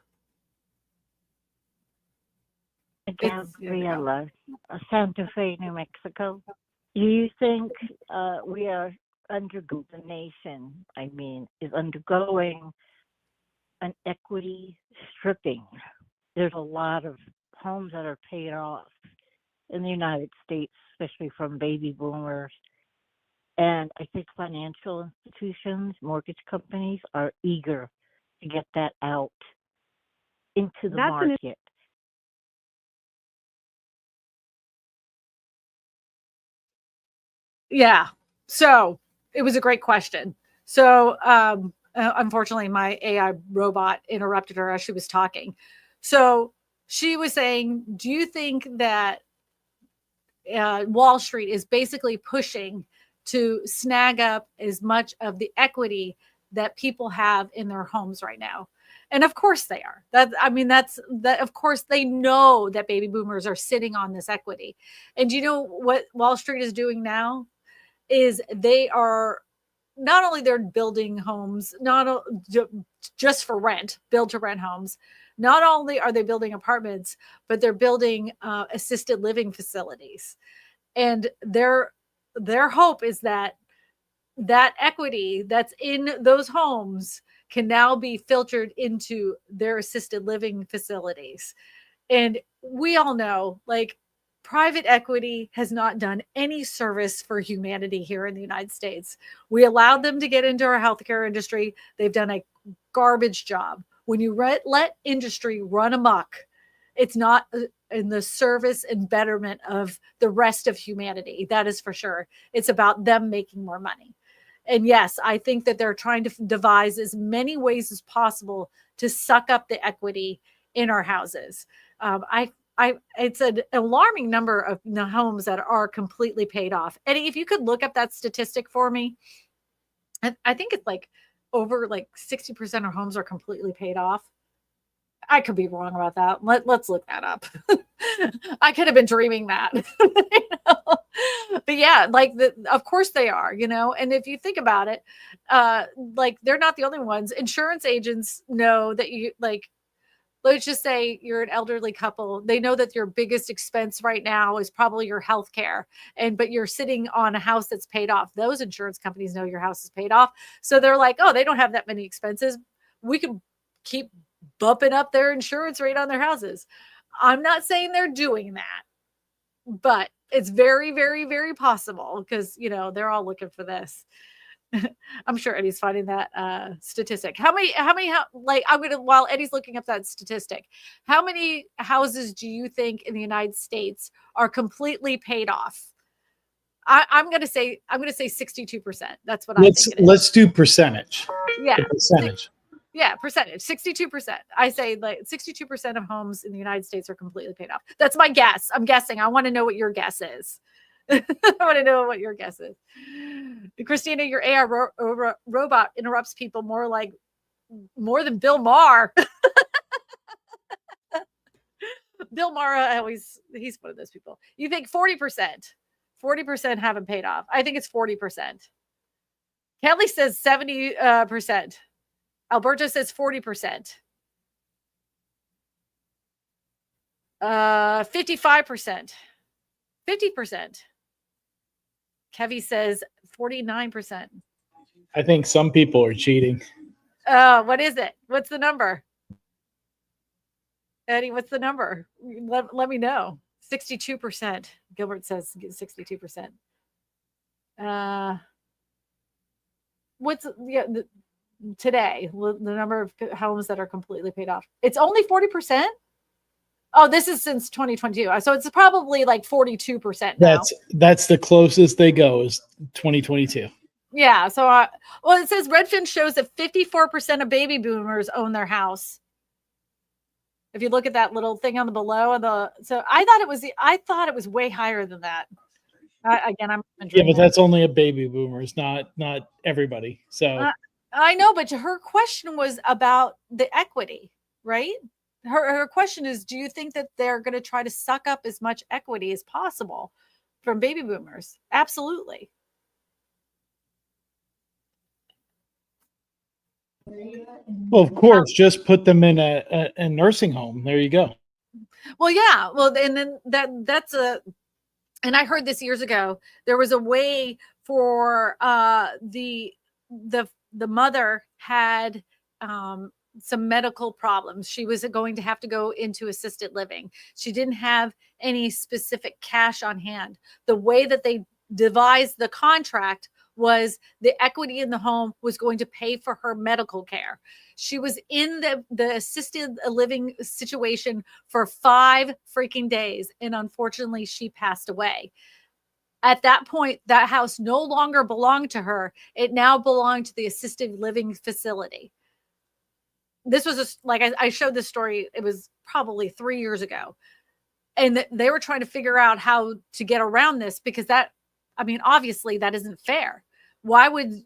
Gabriela, Santa Fe, New Mexico. Do you think we are undergoing, the nation, is undergoing an equity stripping? There's a lot of homes that are paid off in the United States, especially from baby boomers. And I think financial institutions, mortgage companies are eager to get that out into the market. Yeah. So it was a great question. So unfortunately, my AI robot interrupted her as she was talking. So she was saying, do you think that Wall Street is basically pushing to snag up as much of the equity that people have in their homes right now? And of course they are. Of course they know that baby boomers are sitting on this equity. And you know what Wall Street is doing now is they are not only they're building homes, not just for rent, build to rent homes. Not only are they building apartments, but they're building assisted living facilities. And their hope is that equity that's in those homes can now be filtered into their assisted living facilities. And we all know, like, private equity has not done any service for humanity here in the United States. We allowed them to get into our healthcare industry. They've done a garbage job. When you let industry run amok, it's not in the service and betterment of the rest of humanity. That is for sure. It's about them making more money. And yes, I think that they're trying to devise as many ways as possible to suck up the equity in our houses. It's an alarming number of homes that are completely paid off. Eddie, if you could look up that statistic for me, I think it's like over like 60% of homes are completely paid off. I could be wrong about that. Let's look that up. I could have been dreaming that. You know? But yeah, like of course they are, you know, and if you think about it, like they're not the only ones. Insurance agents know that you like, let's just say you're an elderly couple. They know that your biggest expense right now is probably your health care. But you're sitting on a house that's paid off. Those insurance companies know your house is paid off. So they're like, oh, they don't have that many expenses. We can keep bumping up their insurance rate on their houses. I'm not saying they're doing that, but it's very, very, very possible because, you know, they're all looking for this. I'm sure Eddie's finding that statistic. How many, like, I'm going to, while Eddie's looking up that statistic, how many houses do you think in the United States are completely paid off? I'm going to say 62%. That's what I think it is. Let's do percentage. Yeah. The percentage. Yeah, percentage, 62%. I say like 62% of homes in the United States are completely paid off. That's my guess. I'm guessing. I want to know what your guess is. I want to know what your guess is. Kristina, your AI robot interrupts people more than Bill Maher. Bill Maher, he's one of those people. You think 40%. 40% haven't paid off. I think it's 40%. Kelly says 70%. Alberto says 40%. 55%. 50%. Kevy says 49%. I think some people are cheating. What is it? What's the number? Eddie, what's the number? Let me know. 62%. Gilbert says 62%. Today, the number of homes that are completely paid off. It's only 40%. Oh, this is since 2022. So it's probably like 42% now. That's the closest they go is 2022. Yeah. So, well, it says Redfin shows that 54% of baby boomers own their house. If you look at that little thing on the below, so I thought it was way higher than that. Again, I'm but that's only a baby boomers, not everybody. So I know, but her question was about the equity, right? Her question is, do you think that they're going to try to suck up as much equity as possible from baby boomers? Absolutely. Well, of course, just put them in a nursing home. There you go. Well, yeah. Well, and then and I heard this years ago. There was a way for the mother had some medical problems. She was going to have to go into assisted living. She didn't have any specific cash on hand. The way that they devised the contract was the equity in the home was going to pay for her medical care. She was in the assisted living situation for 5 freaking days. And unfortunately, she passed away. At that point, that house no longer belonged to her. It now belonged to the assisted living facility. This was I showed this story. It was probably 3 years ago. And they were trying to figure out how to get around this because obviously that isn't fair. Why would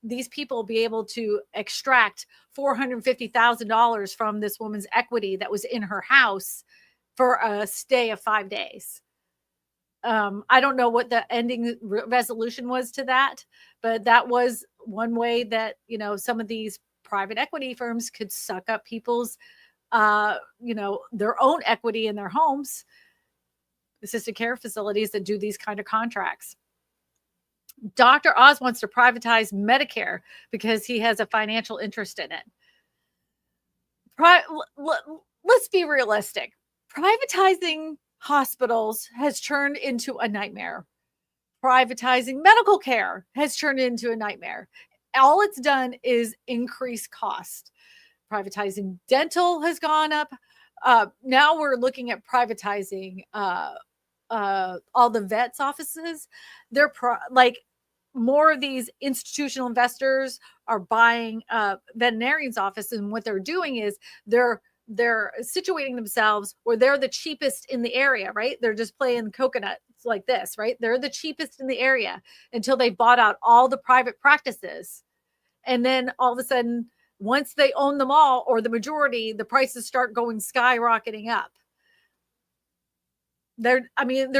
these people be able to extract $450,000 from this woman's equity that was in her house for a stay of 5 days? I don't know what the ending resolution was to that, but that was one way that, some of these private equity firms could suck up people's, their own equity in their homes, assisted care facilities that do these kind of contracts. Dr. Oz wants to privatize Medicare because he has a financial interest in it. Let's be realistic. Privatizing hospitals has turned into a nightmare. Privatizing medical care has turned into a nightmare. All it's done is increase cost. Privatizing dental has gone up. Now we're looking at privatizing all the vets' offices. They're more of these institutional investors are buying veterinarians' offices, and what they're doing is they're situating themselves where they're the cheapest in the area, right? They're just playing coconuts like this, right? They're the cheapest in the area until they bought out all the private practices. And then all of a sudden, once they own them all or the majority, the prices start going skyrocketing up. They're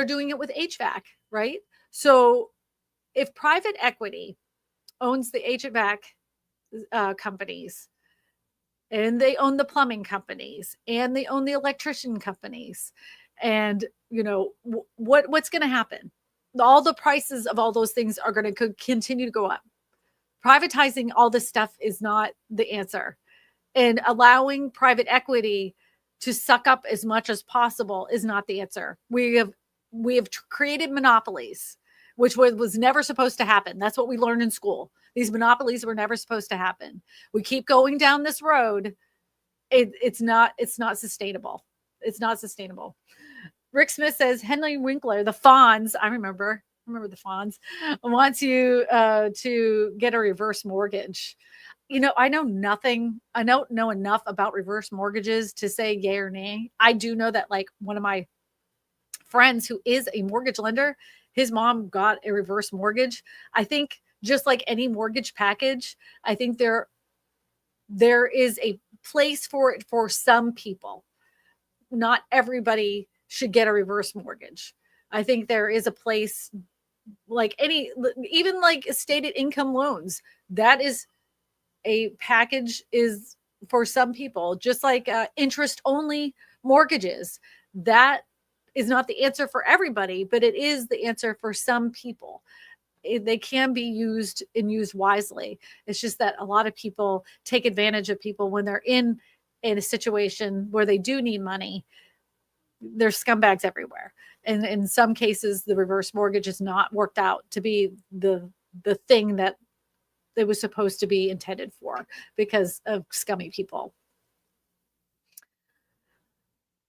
doing it with HVAC, right? So if private equity owns the HVAC companies, and they own the plumbing companies, and they own the electrician companies, and what's going to happen? All the prices of all those things are going to continue to go up. Privatizing all this stuff is not the answer, and allowing private equity to suck up as much as possible is not the answer. We have created monopolies, which was never supposed to happen. That's what we learned in school. These monopolies were never supposed to happen. We keep going down this road. It's not sustainable. It's not sustainable. Rick Smith says Henry Winkler, the Fonz, I remember the Fonz, wants you to get a reverse mortgage. I know nothing. I don't know enough about reverse mortgages to say yay or nay. I do know that like one of my friends who is a mortgage lender, his mom got a reverse mortgage. I think just like any mortgage package, I think there is a place for it for some people. Not everybody should get a reverse mortgage. I think there is a place like even like stated income loans. That is a package is for some people, just like interest only mortgages. That is not the answer for everybody, but it is the answer for some people. They can be used and used wisely. It's just that a lot of people take advantage of people when they're in a situation where they do need money. There's scumbags everywhere. And in some cases, the reverse mortgage is not worked out to be the thing that it was supposed to be intended for because of scummy people.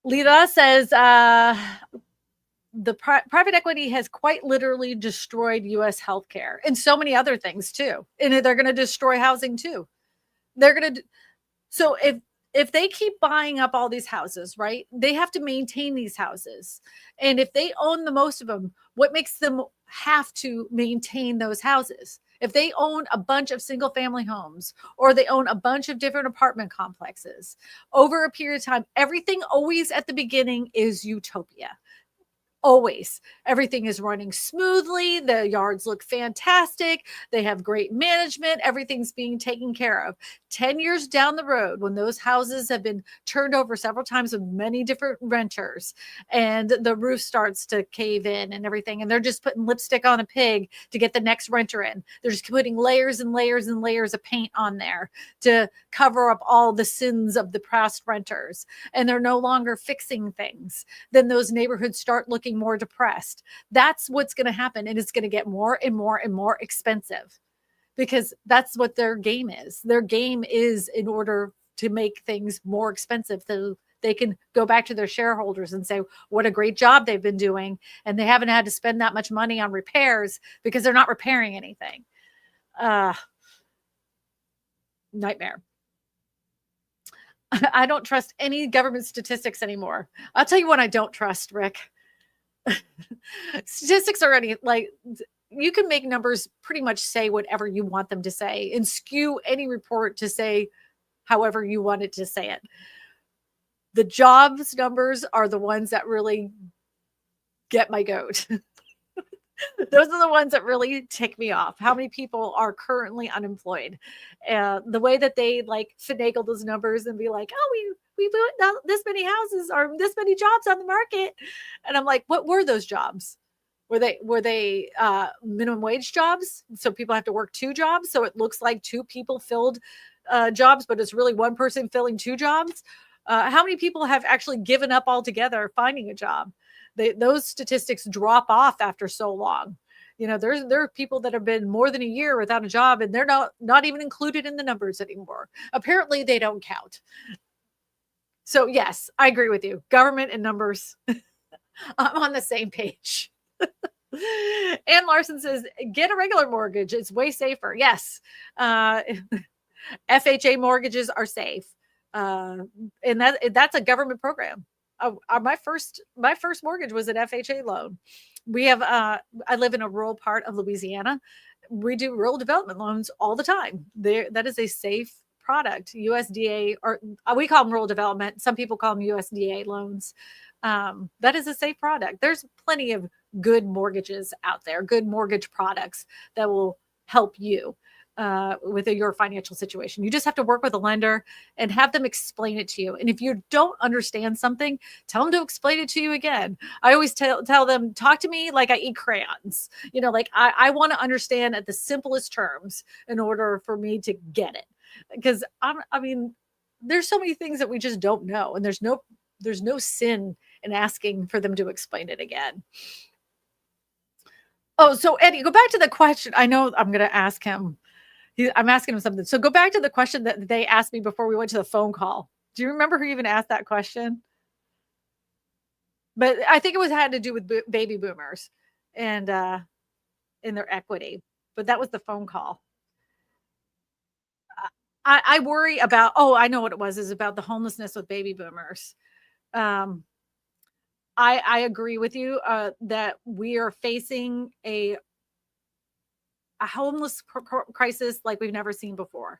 Lita says, the private equity has quite literally destroyed U.S. healthcare and so many other things too. And they're going to destroy housing too. So if they keep buying up all these houses, right, they have to maintain these houses. And if they own the most of them, what makes them have to maintain those houses? If they own a bunch of single family homes or they own a bunch of different apartment complexes over a period of time, everything always at the beginning is utopia. Always. Everything is running smoothly. The yards look fantastic. They have great management. Everything's being taken care of. 10 years down the road, when those houses have been turned over several times with many different renters and the roof starts to cave in and everything, and they're just putting lipstick on a pig to get the next renter in. They're just putting layers and layers and layers of paint on there to cover up all the sins of the past renters. And they're no longer fixing things. Then those neighborhoods start looking more depressed. That's what's going to happen. And it's going to get more and more and more expensive because that's what their game is. Their game is in order to make things more expensive so they can go back to their shareholders and say what a great job they've been doing. And they haven't had to spend that much money on repairs because they're not repairing anything. Nightmare. I don't trust any government statistics anymore. I'll tell you what I don't trust, Rick. Statistics are like you can make numbers pretty much say whatever you want them to say and skew any report to say however you want it to say it. The jobs numbers are the ones that really get my goat. Those are the ones that really tick me off. How many people are currently unemployed? The way that they like finagle those numbers and be like, oh, we put this many houses or this many jobs on the market. And I'm like, what were those jobs? Were they minimum wage jobs? So people have to work two jobs. So it looks like two people filled jobs, but it's really one person filling two jobs. How many people have actually given up altogether finding a job? Those statistics drop off after so long. You know, there are people that have been more than a year without a job and they're not even included in the numbers anymore. Apparently they don't count. So yes, I agree with you. Government and numbers. I'm on the same page. Ann Larson says, get a regular mortgage. It's way safer. Yes. FHA mortgages are safe. And that's a government program. My first mortgage was an FHA loan. We have, I live in a rural part of Louisiana. We do rural development loans all the time. That is a safe product. USDA, or we call them rural development. Some people call them USDA loans. That is a safe product. There's plenty of good mortgages out there, good mortgage products that will help you with your financial situation. You just have to work with a lender and have them explain it to you. And if you don't understand something, tell them to explain it to you again. I always tell them, talk to me like I eat crayons. Like I want to understand at the simplest terms in order for me to get it. Because I mean, there's so many things that we just don't know. And there's no sin in asking for them to explain it again. Oh, so Eddie, go back to the question. I know I'm going to ask him. I'm asking him something. So go back to the question that they asked me before we went to the phone call. Do you remember who even asked that question? But I think it had to do with baby boomers and in their equity. But that was the phone call. I worry about, I know what it was, is about the homelessness with baby boomers. I agree with you that we are facing a homeless crisis like we've never seen before.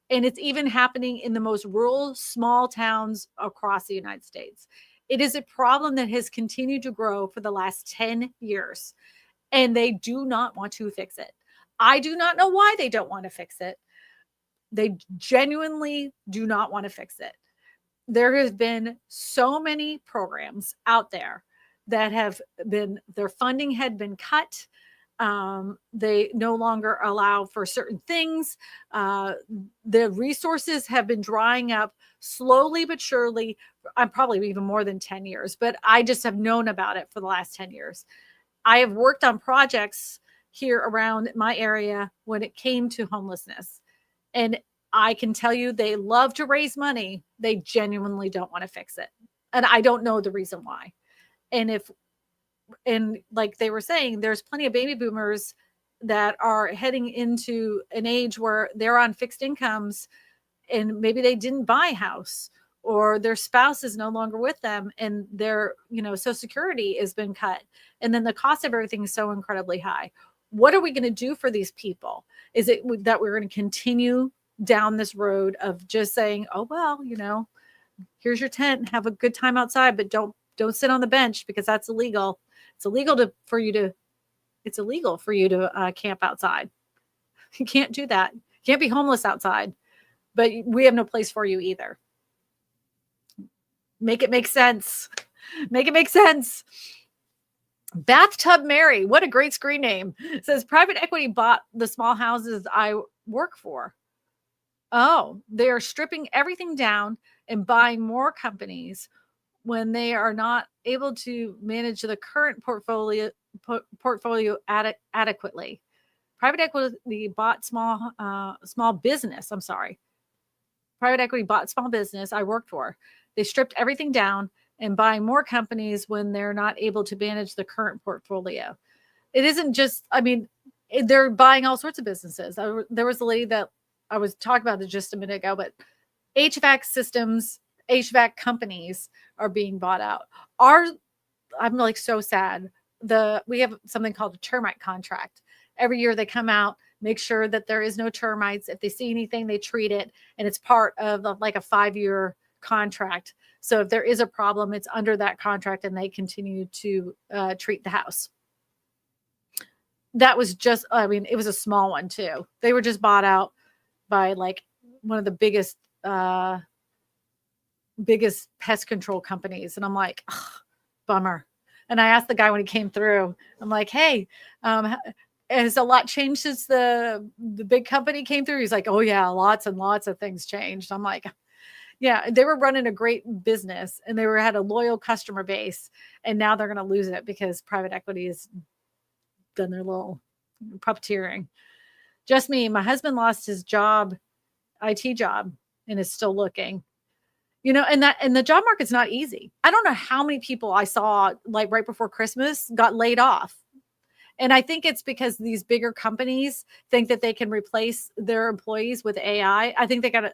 And it's even happening in the most rural, small towns across the United States. It is a problem that has continued to grow for the last 10 years, and they do not want to fix it. I do not know why they don't want to fix it. They genuinely do not want to fix it. There have been so many programs out there that their funding had been cut. They no longer allow for certain things. The resources have been drying up slowly but surely. I'm probably even more than 10 years, but I just have known about it for the last 10 years. I have worked on projects here around my area when it came to homelessness. And I can tell you they love to raise money. They genuinely don't want to fix it. And I don't know the reason why. And like they were saying, there's plenty of baby boomers that are heading into an age where they're on fixed incomes and maybe they didn't buy a house or their spouse is no longer with them and their, Social Security has been cut. And then the cost of everything is so incredibly high. What are we going to do for these people? Is it that we're going to continue down this road of just saying, oh, well, here's your tent, have a good time outside, but don't sit on the bench because that's illegal. It's illegal for you to camp outside. You can't do that. You can't be homeless outside, but we have no place for you either. Make it make sense. Make it make sense. Bathtub Mary, what a great screen name. It says private equity bought the small houses I work for. Oh, they are stripping everything down and buying more companies when they are not able to manage the current portfolio adequately. Private equity bought small business. I'm sorry. Private equity bought small business I worked for. They stripped everything down and buying more companies when they're not able to manage the current portfolio. It isn't just, they're buying all sorts of businesses. There was a lady that I was talking about it just a minute ago, but HVAC systems, HVAC companies are being bought out. I'm like so sad. We have something called a termite contract. Every year they come out, make sure that there is no termites. If they see anything, they treat it. And it's part of like a 5-year contract. So if there is a problem, it's under that contract and they continue to treat the house. That was just, it was a small one too. They were just bought out by like one of the biggest pest control companies. And I'm like, bummer. And I asked the guy when he came through, I'm like, hey, has a lot changed since the big company came through? He's like, oh yeah, lots and lots of things changed. I'm like, yeah, they were running a great business and they had a loyal customer base. And now they're going to lose it because private equity has done their little puppeteering. Just me. My husband lost his job, IT job, and is still looking. And the job market's not easy. I don't know how many people I saw like right before Christmas got laid off. And I think it's because these bigger companies think that they can replace their employees with AI. I think they're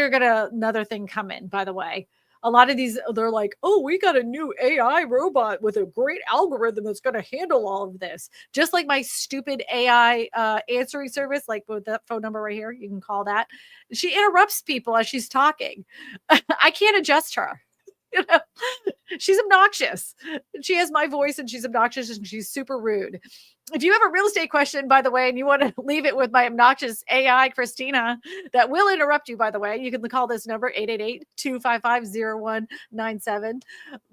gonna another thing come in, by the way. A lot of these, they're like, oh, we got a new AI robot with a great algorithm that's going to handle all of this. Just like my stupid AI answering service, like with that phone number right here, you can call that. She interrupts people as she's talking. I can't adjust her. You know, she's obnoxious. She has my voice and she's obnoxious and she's super rude. If you have a real estate question, by the way, and you want to leave it with my obnoxious AI, Kristina, that will interrupt you, by the way, you can call this number 888-255-0197.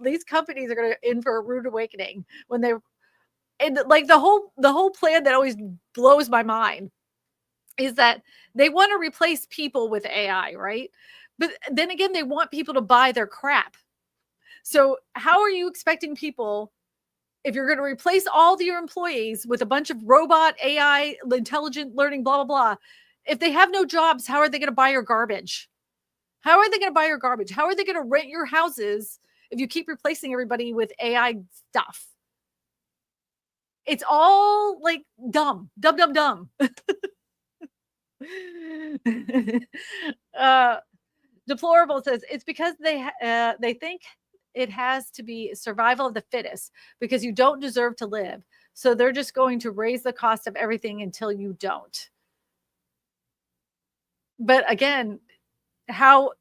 These companies are going to in for a rude awakening when they, and like the whole plan that always blows my mind is that they want to replace people with AI, right? But then again, they want people to buy their crap. So how are you expecting people, if you're going to replace all of your employees with a bunch of robot AI, intelligent learning, blah, blah, blah, if they have no jobs, how are they going to buy your garbage? How are they going to buy your garbage? How are they going to rent your houses if you keep replacing everybody with AI stuff? It's all like dumb. Deplorable says it's because they think it has to be survival of the fittest because you don't deserve to live. So they're just going to raise the cost of everything until you don't. But again, how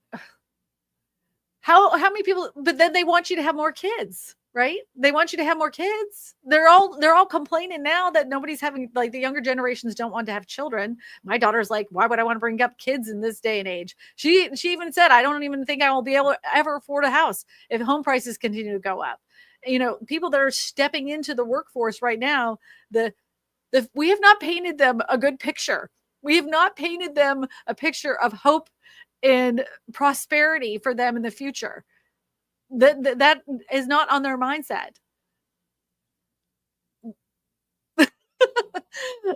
many people, but then they want you to have more kids, right? They want you to have more kids. They're all complaining now that nobody's having, like, the younger generations don't want to have children. My daughter's like, why would I want to bring up kids in this day and age? She even said, I don't even think I will be able to ever afford a house if home prices continue to go up. You know, people that are stepping into the workforce right now, we have not painted them a good picture. We have not painted them a picture of hope and prosperity for them in the future. That is not on their mindset.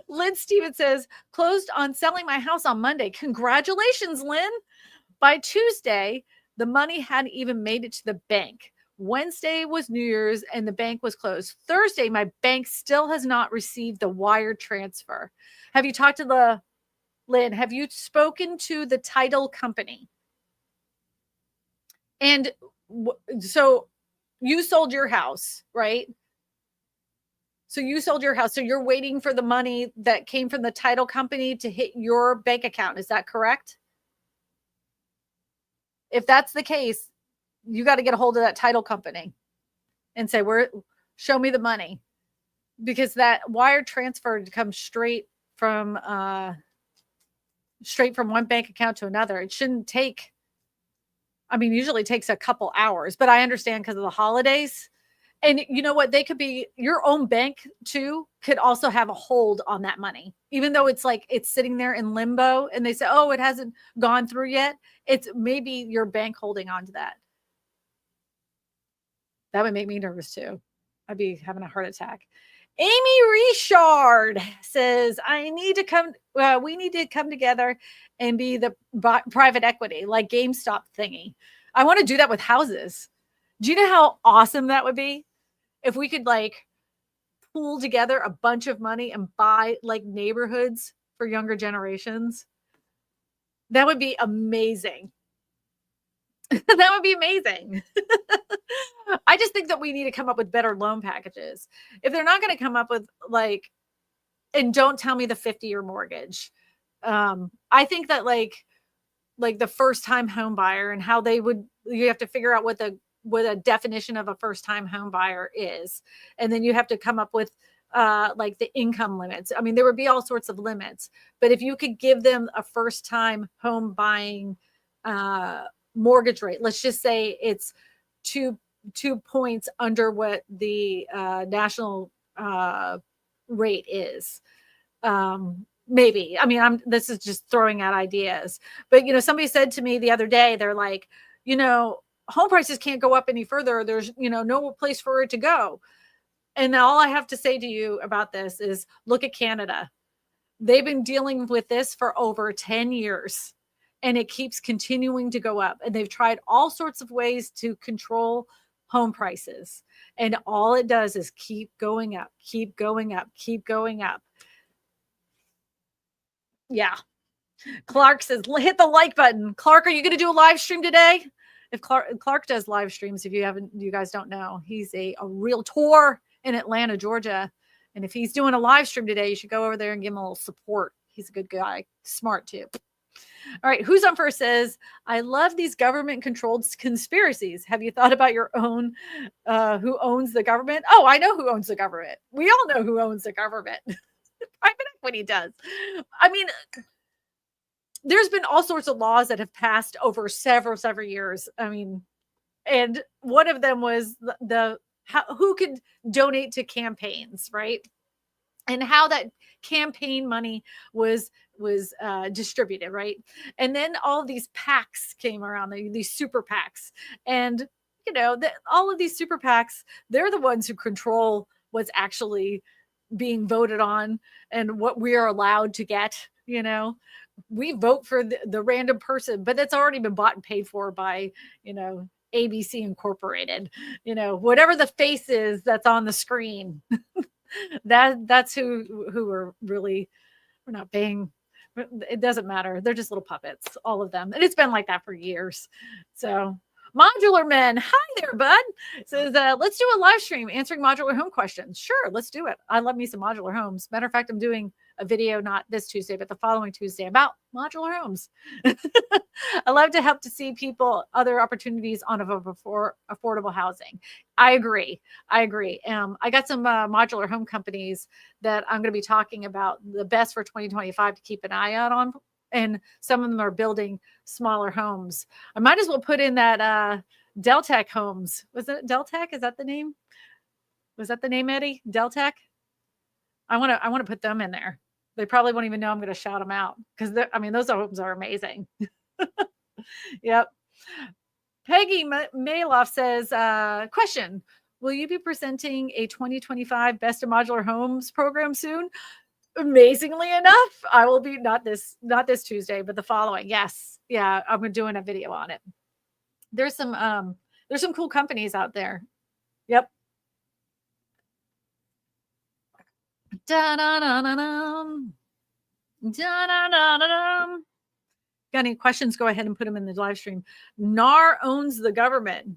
Lynn Stevens says, closed on selling my house on Monday. Congratulations, Lynn. By Tuesday, the money hadn't even made it to the bank. Wednesday was New Year's and the bank was closed. Thursday, my bank still has not received the wire transfer. Have you talked to Lynn, have you spoken to the title company? And so you sold your house, right? So you sold your house. So you're waiting for the money that came from the title company to hit your bank account. Is that correct? If that's the case, you got to get a hold of that title company and say, show me the money, because that wire transfer comes straight from one bank account to another. It shouldn't take, usually it takes a couple hours, but I understand because of the holidays. And you know what? They could be, your own bank too could also have a hold on that money, even though it's like it's sitting there in limbo and they say, oh, it hasn't gone through yet. It's maybe your bank holding on to that. That would make me nervous too. I'd be having a heart attack. Amy Richard says, we need to come together and be the private equity, like GameStop thingy. I want to do that with houses. Do you know how awesome that would be? If we could like pool together a bunch of money and buy like neighborhoods for younger generations. That would be amazing. That would be amazing. I just think that we need to come up with better loan packages. If they're not going to come up with like, and don't tell me the 50-year mortgage. I think that like the first time home buyer and how you have to figure out what a definition of a first time home buyer is. And then you have to come up with like the income limits. There would be all sorts of limits, but if you could give them a first time home buying mortgage rate, let's just say it's 2 points under what the national rate is. Maybe, this is just throwing out ideas, but somebody said to me the other day, they're like, home prices can't go up any further. There's, no place for it to go. And all I have to say to you about this is look at Canada. They've been dealing with this for over 10 years and it keeps continuing to go up. And they've tried all sorts of ways to control home prices. And all it does is keep going up, keep going up, keep going up. Yeah. Clark says, hit the like button. Clark, are you going to do a live stream today? If Clark does live streams, if you guys don't know, he's a realtor in Atlanta, Georgia. And if he's doing a live stream today, you should go over there and give him a little support. He's a good guy, smart too. All right, who's on first says, I love these government-controlled conspiracies. Have you thought about your own, who owns the government? Oh, I know who owns the government. We all know who owns the government. Private equity does. I mean, there's been all sorts of laws that have passed over several years. I mean, and one of them was who could donate to campaigns, right? And how that campaign money was distributed, right? And then all of these PACs came around, these super PACs, and all of these super PACs, they're the ones who control what's actually being voted on and what we are allowed to get. We vote for the random person, but that's already been bought and paid for by ABC Incorporated. Whatever the face is that's on the screen. That's who are really, we're not paying. It doesn't matter. They're just little puppets, all of them. And it's been like that for years. So Modular Men, hi there, bud. Says, let's do a live stream answering modular home questions. Sure, let's do it. I love me some modular homes. Matter of fact, I'm doing a video not this Tuesday, but the following Tuesday about modular homes. I love to help to see people other opportunities on affordable housing. I agree. I got some modular home companies that I'm going to be talking about the best for 2025 to keep an eye out on. And some of them are building smaller homes. I might as well put in that Deltec Homes. Was it Deltec? Is that the name? Was that the name, Eddie? Deltec? I want to put them in there. They probably won't even know I'm going to shout them out because those homes are amazing. Yep. Peggy Maloff says, question, will you be presenting a 2025 Best of Modular Homes program soon? Amazingly enough, I will be not this Tuesday, but the following. Yes. Yeah. I'm doing a video on it. There's some cool companies out there. Yep. Da-da-da-da-dum. Da-da-da-da-dum. Got any questions? Go ahead and put them in the live stream. NAR owns the government.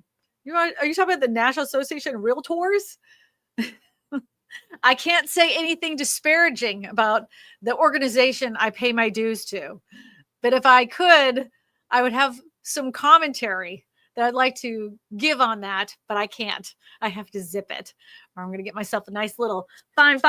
Are you talking about the National Association of Realtors? I can't say anything disparaging about the organization I pay my dues to. But if I could, I would have some commentary that I'd like to give on that, but I can't. I have to zip it, or I'm going to get myself a nice little fine.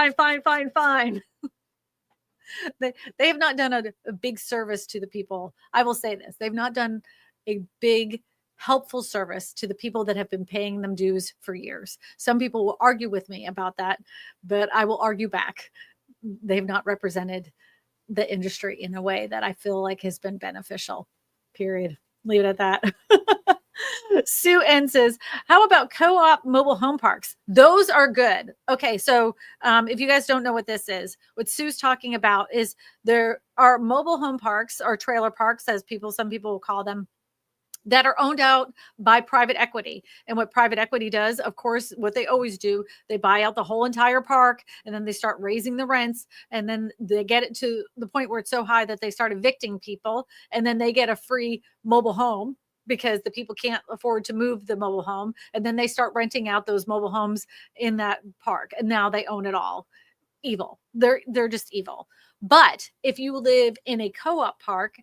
They have not done a big service to the people. I will say this. They've not done a big helpful service to the people that have been paying them dues for years. Some people will argue with me about that, but I will argue back. They've not represented the industry in a way that I feel like has been beneficial, period. Leave it at that. Sue N says, how about co-op mobile home parks? Those are good. Okay, so if you guys don't know what this is, what Sue's talking about is there are mobile home parks or trailer parks, as some people will call them, that are owned out by private equity. And what private equity does, of course, what they always do, they buy out the whole entire park and then they start raising the rents. And then they get it to the point where it's so high that they start evicting people. And then they get a free mobile home because the people can't afford to move the mobile home. And then they start renting out those mobile homes in that park. And now they own it all. Evil. They're just evil. But if you live in a co-op park,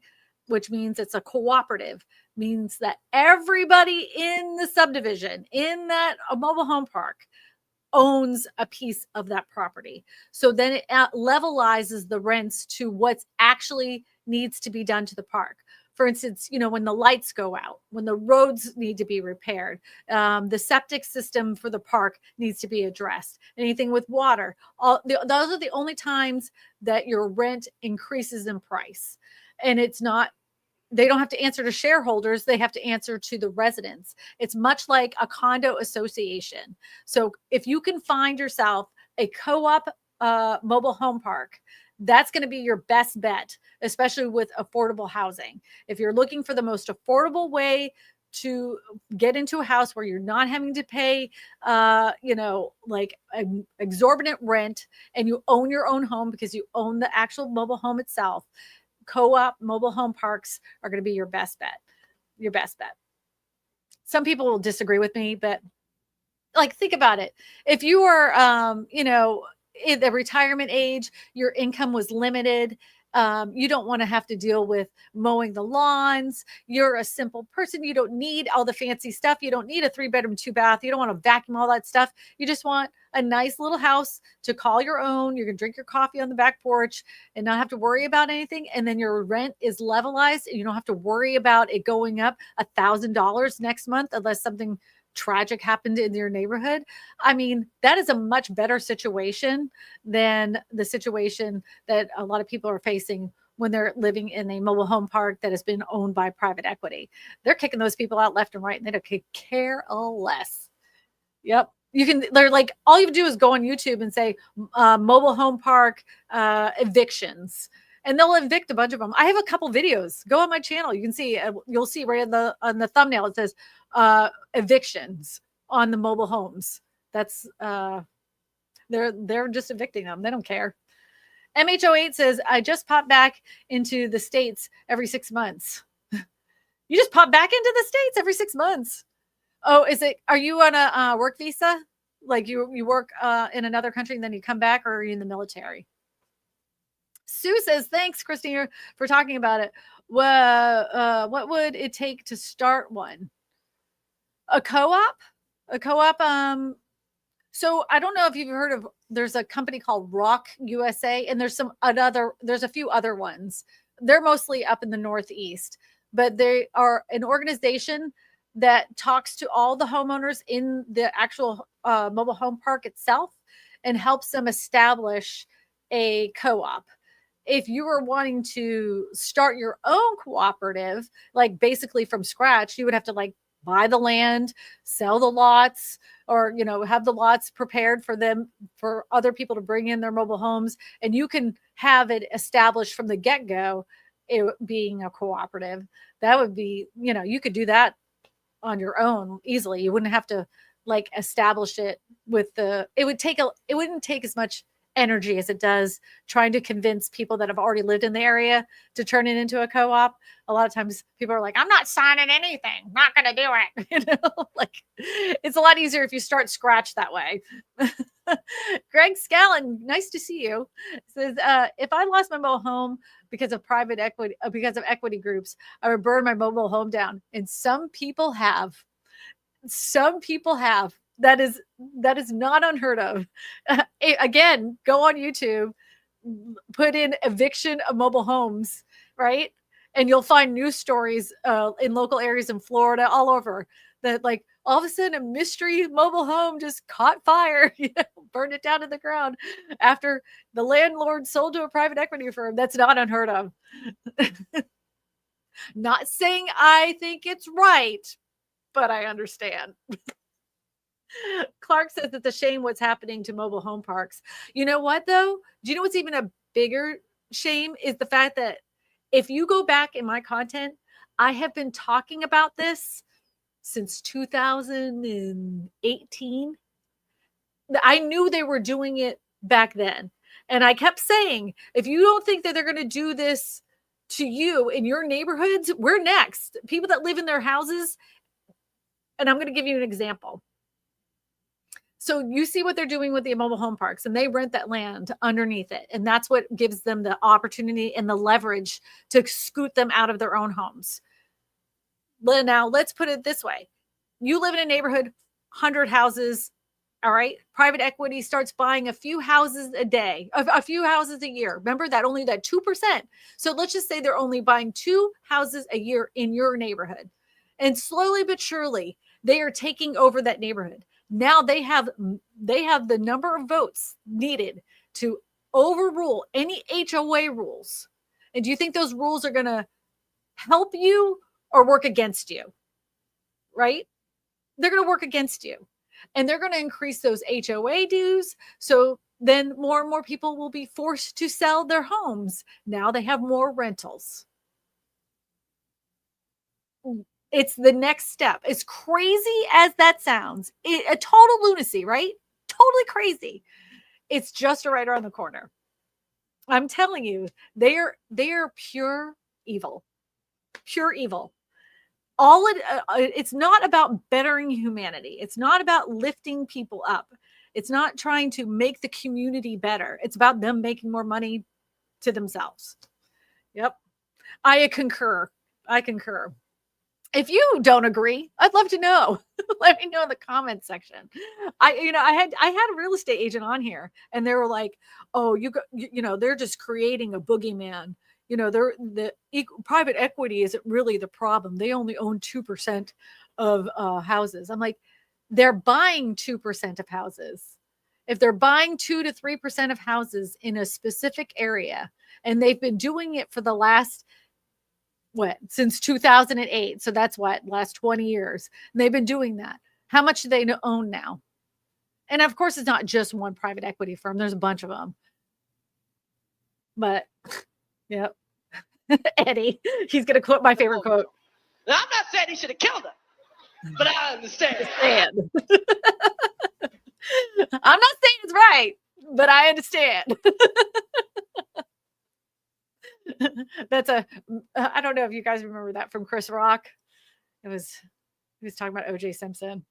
which means it's a cooperative, means that everybody in the subdivision, in that mobile home park, owns a piece of that property. So then it levelizes the rents to what's actually needs to be done to the park. For instance, when the lights go out, when the roads need to be repaired, the septic system for the park needs to be addressed, anything with water. Those are the only times that your rent increases in price. And they don't have to answer to shareholders. They have to answer to the residents. It's much like a condo association. So if you can find yourself a co-op mobile home park, that's going to be your best bet, especially with affordable housing. If you're looking for the most affordable way to get into a house where you're not having to pay, like an exorbitant rent, and you own your own home because you own the actual mobile home itself, co-op mobile home parks are going to be your best bet. Your best bet. Some people will disagree with me, but like, think about it. If you were, in the retirement age, your income was limited. You don't want to have to deal with mowing the lawns. You're a simple person. You don't need all the fancy stuff. You don't need a 3-bedroom, 2-bath. You don't want to vacuum all that stuff. You just want a nice little house to call your own. You're going to drink your coffee on the back porch and not have to worry about anything. And then your rent is levelized and you don't have to worry about it going up $1,000 next month unless something tragic happened in your neighborhood. I mean, that is a much better situation than the situation that a lot of people are facing when they're living in a mobile home park that has been owned by private equity. They're kicking those people out left and right, and they don't care less. Yep. They're like, all you do is go on YouTube and say mobile home park evictions, and they'll evict a bunch of them. I have a couple videos. Go on my channel. You can see, you'll see right on the thumbnail, it says evictions on the mobile homes. That's they're just evicting them. They don't care. MH08 says, I just pop back into the States every 6 months. You just pop back into the States every 6 months. Oh, are you on a work visa? Like you work in another country and then you come back, or are you in the military? Sue says, thanks, Kristina, for talking about it. Well, what would it take to start one? A co-op? So I don't know if you've heard of, there's a company called Rock USA, and there's a few other ones. They're mostly up in the Northeast, but they are an organization that talks to all the homeowners in the actual mobile home park itself and helps them establish a co-op. If you were wanting to start your own cooperative, like basically from scratch, you would have to like buy the land, sell the lots, or, have the lots prepared for other people to bring in their mobile homes. And you can have it established from the get-go, it being a cooperative. That would be, you could do that on your own easily. You wouldn't have to like establish it it wouldn't take as much energy as it does trying to convince people that have already lived in the area to turn it into a co-op. A lot of times people are like, I'm not signing anything, not going to do it. Like, it's a lot easier if you start scratch that way. Greg Scallon, nice to see you, says, if I lost my mobile home because of private equity, because of equity groups, I would burn my mobile home down. And some people have. That is not unheard of. Again, go on YouTube, put in eviction of mobile homes, right? And you'll find news stories in local areas in Florida, all over, that like all of a sudden a mystery mobile home just caught fire, burned it down to the ground after the landlord sold to a private equity firm. That's not unheard of. Not saying I think it's right, but I understand. Clark says it's a shame what's happening to mobile home parks. You know what, though? Do you know what's even a bigger shame is the fact that if you go back in my content, I have been talking about this since 2018. I knew they were doing it back then. And I kept saying, if you don't think that they're going to do this to you in your neighborhoods, we're next. People that live in their houses. And I'm going to give you an example. So you see what they're doing with the mobile home parks, and they rent that land underneath it. And that's what gives them the opportunity and the leverage to scoot them out of their own homes. Now, let's put it this way. You live in a neighborhood, 100 houses, all right? Private equity starts buying a few houses a day, a few houses a year. Remember that only that 2%. So let's just say they're only buying 2 houses a year in your neighborhood. And slowly but surely, they are taking over that neighborhood. Now they have the number of votes needed to overrule any HOA rules. And do you think those rules are going to help you or work against you? Right? They're going to work against you. And they're going to increase those HOA dues. So then more and more people will be forced to sell their homes. Now they have more rentals. It's the next step. As crazy as that sounds, a total lunacy, right? Totally crazy. It's just right around the corner. I'm telling you, they are pure evil. Pure evil. It's not about bettering humanity. It's not about lifting people up. It's not trying to make the community better. It's about them making more money to themselves. Yep. I concur. If you don't agree, I'd love to know. Let me know in the comments section. I had a real estate agent on here, and they were like, "Oh, they're just creating a boogeyman. Private equity isn't really the problem. They only own 2% of houses." I'm like, they're buying 2% of houses. If they're buying 2 to 3% of houses in a specific area, and they've been doing it for the last since 2008. So that's last 20 years. And they've been doing that. How much do they own now? And of course, it's not just one private equity firm. There's a bunch of them. But, yep. Eddie, he's going to quote my favorite quote. Now, I'm not saying he should have killed her, but I understand. I'm not saying it's right, but I understand. That's I don't know if you guys remember that from Chris Rock. He was talking about OJ Simpson.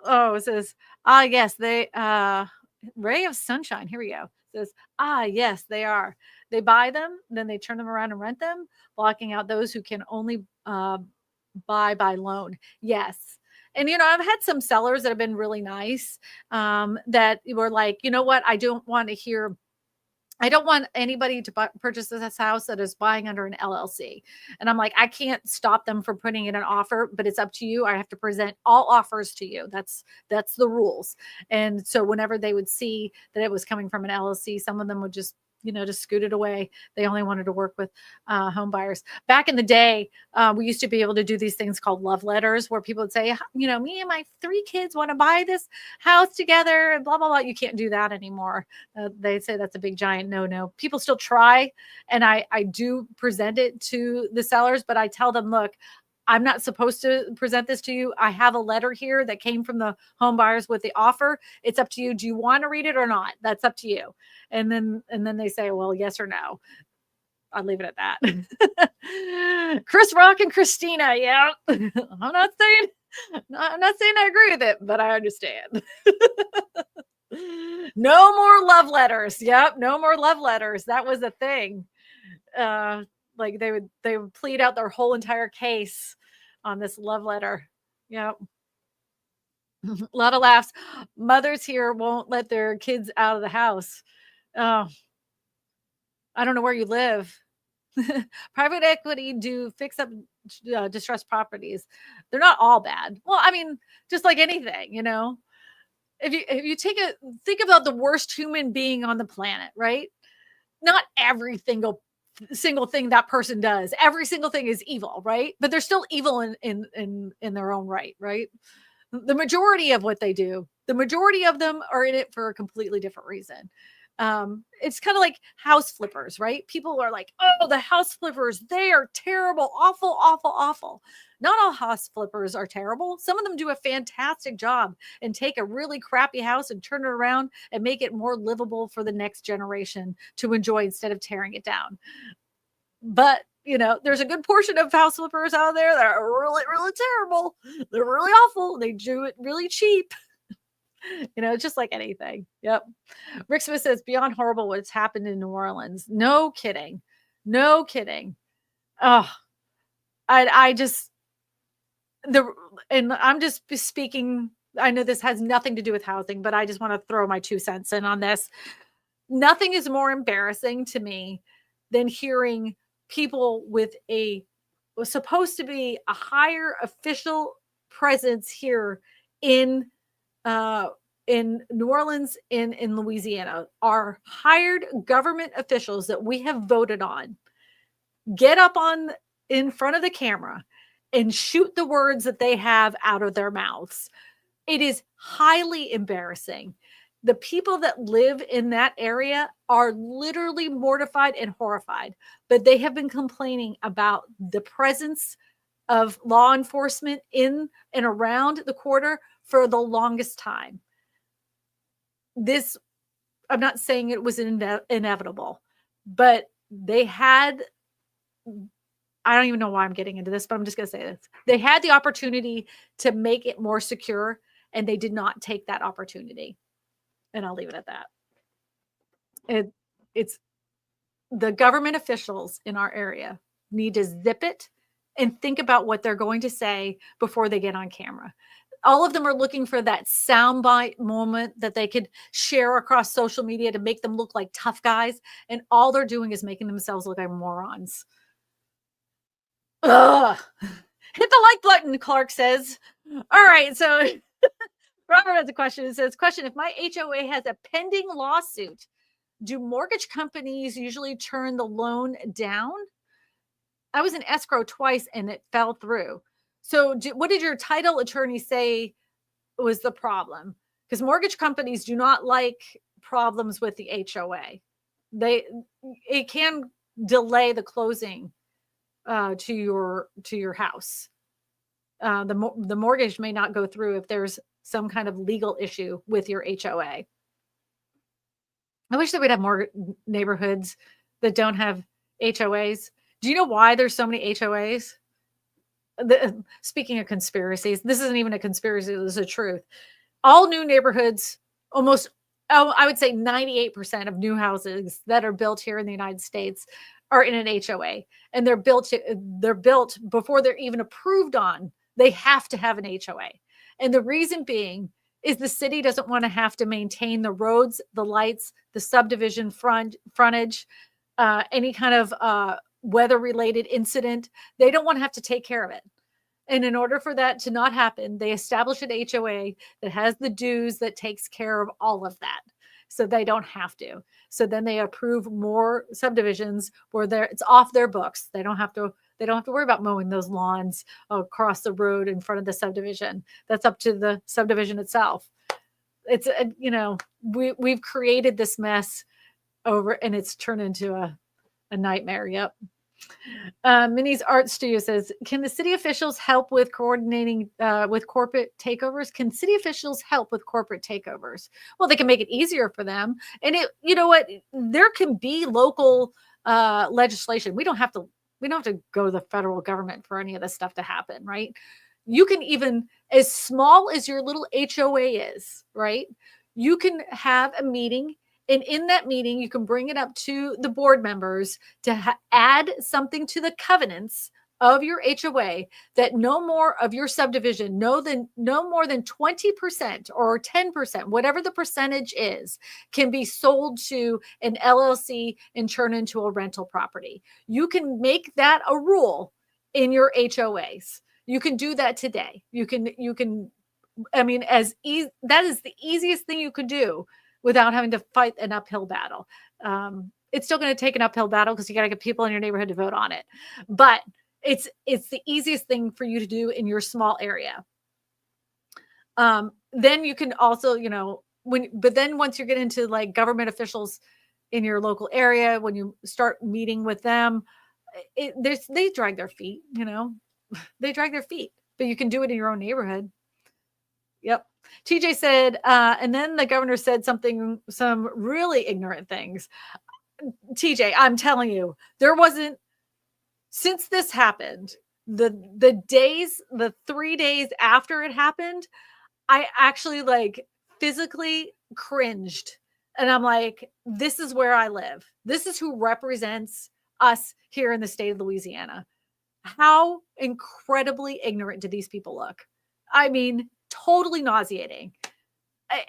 Oh, it says, yes, they ray of sunshine. Here we go. It says, yes, they are. They buy them, then they turn them around and rent them, blocking out those who can only buy by loan. Yes. And, I've had some sellers that have been really nice, that were like, you know what? I don't want anybody to purchase this house that is buying under an LLC. And I'm like, I can't stop them from putting in an offer, but it's up to you. I have to present all offers to you. That's the rules. And so whenever they would see that it was coming from an LLC, some of them would just scoot it away. They only wanted to work with home buyers. Back in the day, we used to be able to do these things called love letters, where people would say, me and my 3 kids want to buy this house together, and blah, blah, blah. You can't do that anymore. They say that's a big giant no. People still try, and I do present it to the sellers, but I tell them, look, I'm not supposed to present this to you. I have a letter here that came from the home buyers with the offer. It's up to you. Do you want to read it or not? That's up to you. And then they say, well, yes or no. I'll leave it at that. Chris Rock and Kristina. Yeah. I'm not saying I agree with it, but I understand. No more love letters. Yep. No more love letters. That was a thing. Like they would plead out their whole entire case on this love letter. Yep. A lot of laughs. Mothers here won't let their kids out of the house. Oh, I don't know where you live. Private equity do fix up distressed properties. They're not all bad. Well, I mean, just like anything, if you think about the worst human being on the planet, right? Not every single thing that person does, every single thing is evil, right? But they're still evil in their own right? The majority of what they do, the majority of them are in it for a completely different reason. It's kind of like house flippers, right? People are like, oh, the house flippers, they are terrible, awful, awful, awful. Not all house flippers are terrible. Some of them do a fantastic job and take a really crappy house and turn it around and make it more livable for the next generation to enjoy instead of tearing it down. But, there's a good portion of house flippers out there that are really, really terrible. They're really awful. They do it really cheap. Just like anything. Yep. Rick Smith says, beyond horrible what's happened in New Orleans. No kidding. Oh, I'm just speaking. I know this has nothing to do with housing, but I just want to throw my 2 cents in on this. Nothing is more embarrassing to me than hearing people with was supposed to be a higher official presence here in New Orleans, in Louisiana, are hired government officials that we have voted on, get up in front of the camera and shoot the words that they have out of their mouths. It is highly embarrassing. The people that live in that area are literally mortified and horrified, but they have been complaining about the presence of law enforcement in and around the quarter for the longest time. This, I'm not saying it was inevitable, but they had, I don't even know why I'm getting into this, but I'm just going to say this. They had the opportunity to make it more secure, and they did not take that opportunity. And I'll leave it at that. It's the government officials in our area need to zip it and think about what they're going to say before they get on camera. All of them are looking for that soundbite moment that they could share across social media to make them look like tough guys. And all they're doing is making themselves look like morons. Ugh. Hit the like button, Clark says. All right. So Robert has a question. It says, question, if my HOA has a pending lawsuit, do mortgage companies usually turn the loan down? I was in escrow twice and it fell through. So what did your title attorney say was the problem? Because mortgage companies do not like problems with the HOA. It can delay the closing to your house. The mortgage may not go through if there's some kind of legal issue with your HOA. I wish that we'd have more neighborhoods that don't have HOAs. Do you know why there's so many HOAs? Speaking of conspiracies, this isn't even a conspiracy. This is the truth. All new neighborhoods, I would say 98% of new houses that are built here in the United States are in an HOA, and they're built before they're even approved on. They have to have an HOA. And the reason being is the city doesn't want to have to maintain the roads, the lights, the subdivision frontage, any kind of weather-related incident. They don't want to have to take care of it. And in order for that to not happen, they establish an HOA that has the dues that takes care of all of that. So they don't have to. So then they approve more subdivisions where it's off their books. They don't have to worry about mowing those lawns across the road in front of the subdivision. That's up to the subdivision itself. It's we've created this mess and it's turned into a nightmare. Yep. Minnie's Art Studio says, can the city officials help with coordinating with corporate takeovers? Can city officials help with corporate takeovers? Well, they can make it easier for them. And you know what? There can be local legislation. We don't have to go to the federal government for any of this stuff to happen, right? You can even, as small as your little HOA is, right? You can have a meeting. And in that meeting, you can bring it up to the board members to add something to the covenants of your HOA that no more of your subdivision, no more than 20% or 10%, whatever the percentage is, can be sold to an LLC and turn into a rental property. You can make that a rule in your HOAs. You can do that today. You can. I mean, that is the easiest thing you could do without having to fight an uphill battle. It's still going to take an uphill battle because you got to get people in your neighborhood to vote on it. But it's the easiest thing for you to do in your small area. Then you can also, but then once you get into like government officials in your local area, when you start meeting with them, they drag their feet, they drag their feet, but you can do it in your own neighborhood. Yep. TJ said, and then the governor said some really ignorant things. TJ, I'm telling you, since this happened, the 3 days after it happened, I actually physically cringed. And I'm like, this is where I live. This is who represents us here in the state of Louisiana. How incredibly ignorant do these people look? I mean, totally nauseating.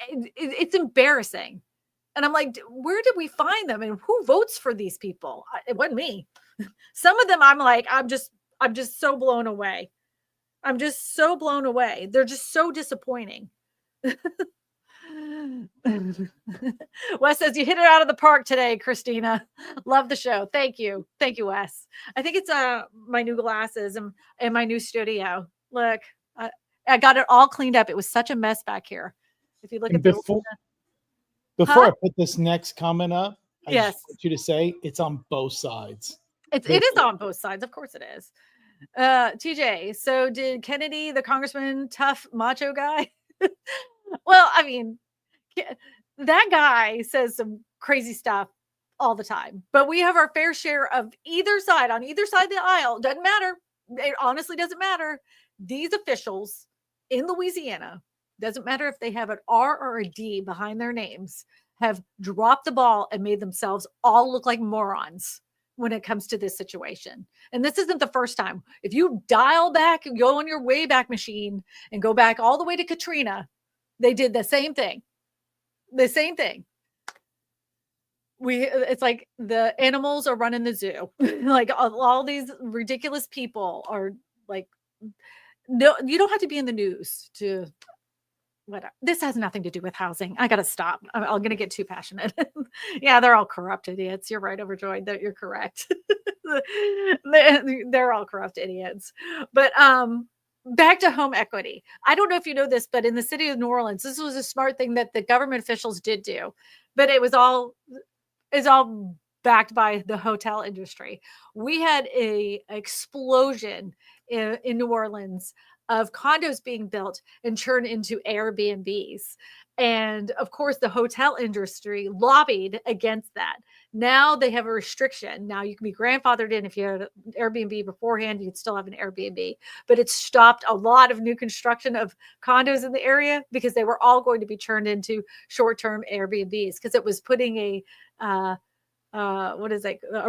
It's embarrassing. And I'm like, where did we find them? And who votes for these people? It wasn't me. Some of them, I'm like, I'm just so blown away. I'm just so blown away. They're just so disappointing. Wes says, you hit it out of the park today, Kristina. Love the show. Thank you. Thank you, Wes. I think it's my new glasses and my new studio. Look, I got it all cleaned up. It was such a mess back here. If you look at Before I put this next comment up, I Yes. just want you to say it's on both sides. It is on both sides. Of course it is. TJ, so did Kennedy, the congressman, tough macho guy? Well, I mean, that guy says some crazy stuff all the time, but we have our fair share of either side, on either side of the aisle. Doesn't matter. It honestly doesn't matter. These officials in Louisiana, doesn't matter if they have an R or a D behind their names, have dropped the ball and made themselves all look like morons when it comes to this situation. And this isn't the first time. If you dial back and go on your Wayback Machine and go back all the way to Katrina, they did the same thing. The same thing. It's like the animals are running the zoo. Like all these ridiculous people are like, no, you don't have to be in the news to whatever. This has nothing to do with housing. I got to stop. I'm going to get too passionate. Yeah, they're all corrupt idiots. You're right, Overjoyed, that you're correct. They're all corrupt idiots. But back to home equity. I don't know if you know this, but in the city of New Orleans, this was a smart thing that the government officials did do, but it's all backed by the hotel industry. We had a explosion in New Orleans of condos being built and turned into Airbnbs. And of course, the hotel industry lobbied against that. Now they have a restriction. Now you can be grandfathered in if you had an Airbnb beforehand, you'd still have an Airbnb. But it stopped a lot of new construction of condos in the area because they were all going to be turned into short-term Airbnbs because it was putting a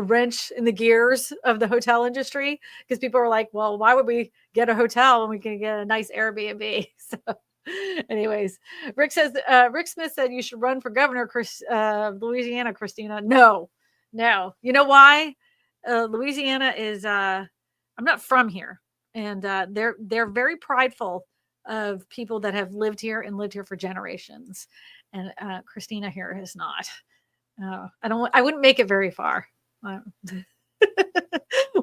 wrench in the gears of the hotel industry, because people are like, well, why would we get a hotel when we can get a nice Airbnb? So anyways, Rick Smith said you should run for governor, Louisiana, Kristina. No. You know why? Louisiana is, I'm not from here. And they're very prideful of people that have lived here and lived here for generations. And Kristina here has not. I wouldn't make it very far. We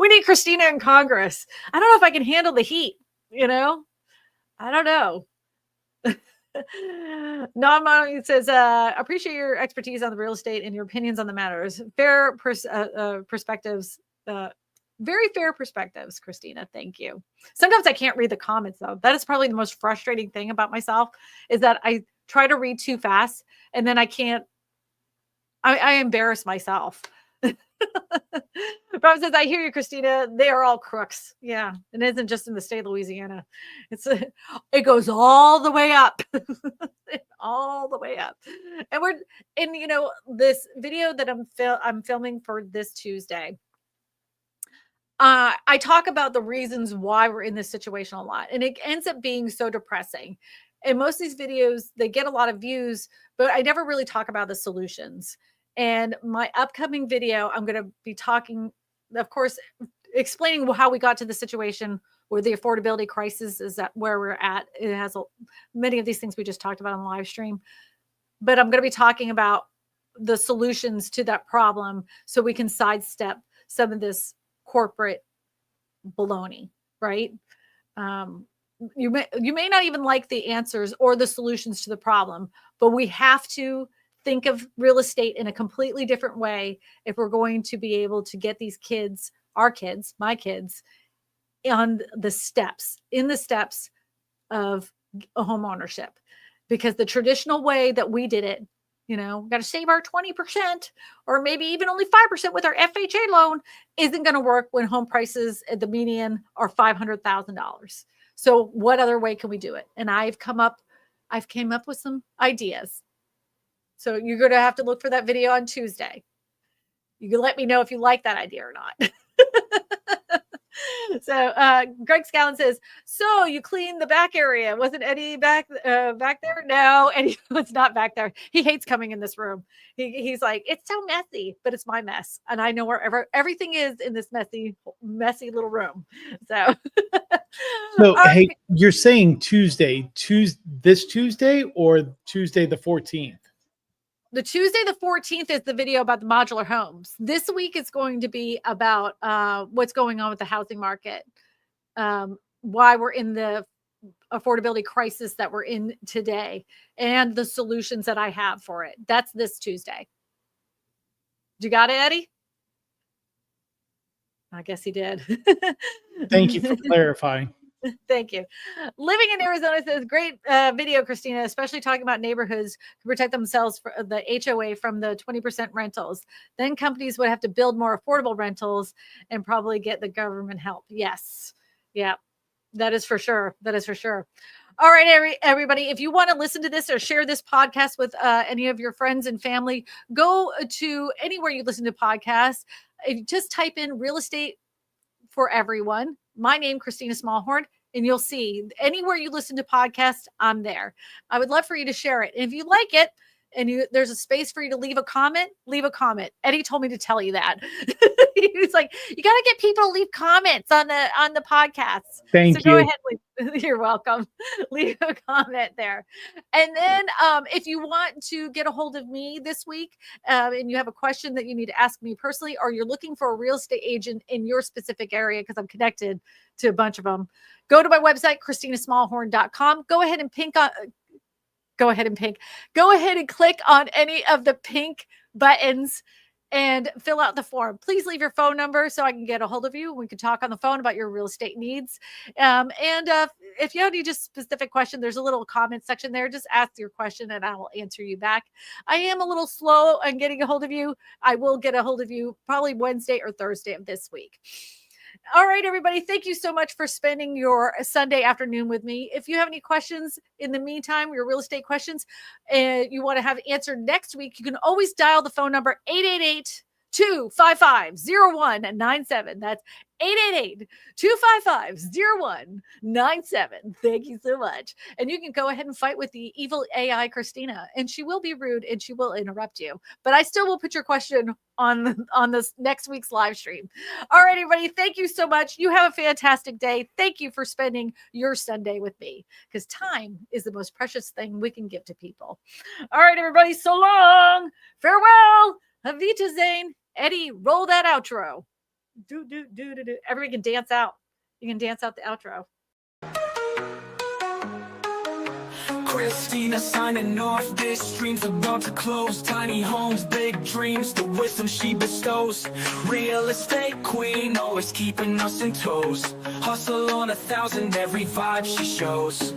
need Kristina in Congress. I don't know if I can handle the heat, I don't know. Non-Mono says, appreciate your expertise on the real estate and your opinions on the matters. Fair perspectives, very fair perspectives, Kristina. Thank you. Sometimes I can't read the comments though. That is probably the most frustrating thing about myself, is that I try to read too fast and then I can't. I embarrass myself. Rob says, I hear you, Kristina. They are all crooks. Yeah. It isn't just in the state of Louisiana. It goes all the way up. All the way up. And this video that I'm filming for this Tuesday, I talk about the reasons why we're in this situation a lot. And it ends up being so depressing. And most of these videos, they get a lot of views, but I never really talk about the solutions. And my upcoming video, I'm going to be talking, of course, explaining how we got to the situation where the affordability crisis is at where we're at. It has many of these things we just talked about on the live stream. But I'm going to be talking about the solutions to that problem so we can sidestep some of this corporate baloney, right? You may not even like the answers or the solutions to the problem, but we have to think of real estate in a completely different way if we're going to be able to get these kids, our kids, my kids, in the steps of a home ownership. Because the traditional way that we did it, we got to save our 20% or maybe even only 5% with our FHA loan, isn't going to work when home prices at the median are $500,000. So what other way can we do it? And I've came up with some ideas. So you're going to have to look for that video on Tuesday. You can let me know if you like that idea or not. So Greg Scallon says, so you cleaned the back area. Wasn't Eddie back there? No, Eddie was not back there. He hates coming in this room. He's like, it's so messy, but it's my mess. And I know wherever everything is in this messy little room. So, Hey, you're saying this Tuesday or Tuesday the 14th? The Tuesday, the 14th is the video about the modular homes. This week is going to be about what's going on with the housing market, why we're in the affordability crisis that we're in today and the solutions that I have for it. That's this Tuesday. You got it, Eddie? I guess he did. Thank you for clarifying. Thank you. Living in Arizona says, great video, Kristina, especially talking about neighborhoods to protect themselves for the HOA from the 20% rentals. Then companies would have to build more affordable rentals and probably get the government help. Yes. Yeah, that is for sure. That is for sure. All right, everybody, if you want to listen to this or share this podcast with any of your friends and family, go to anywhere you listen to podcasts. Just type in real estate for everyone. My name, Kristina Smallhorn, and you'll see anywhere you listen to podcasts, I'm there. I would love for you to share it. And if you like it and there's a space for you to leave a comment, leave a comment. Eddie told me to tell you that. He's like, you got to get people to leave comments on the podcasts. Thank you. Go ahead. You're welcome. Leave a comment there. And then if you want to get a hold of me this week and you have a question that you need to ask me personally, or you're looking for a real estate agent in your specific area, because I'm connected to a bunch of them, go to my website, KristinaSmallhorn.com. Go ahead and click on any of the pink buttons and fill out the form. Please leave your phone number so I can get a hold of you. We can talk on the phone about your real estate needs. If you have any just specific question, there's a little comment section there. Just ask your question and I will answer you back. I am a little slow on getting a hold of you. I will get a hold of you probably Wednesday or Thursday of this week. All right, everybody. Thank you so much for spending your Sunday afternoon with me. If you have any questions in the meantime, your real estate questions, and you want to have answered next week, you can always dial the phone number 888-255-0197. That's 888-255-0197. Thank you so much. And you can go ahead and fight with the evil AI Kristina, and she will be rude and she will interrupt you. But I still will put your question on this next week's live stream. All right, everybody. Thank you so much. You have a fantastic day. Thank you for spending your Sunday with me, because time is the most precious thing we can give to people. All right, everybody. So long. Farewell. Avita Zane. Eddie, roll that outro. Do. Everybody can dance out. You can dance out the outro. Kristina signing off. This stream's about to close. Tiny homes, big dreams, the wisdom she bestows. Real estate queen, always keeping us in toes. Hustle on 1,000, every vibe she shows.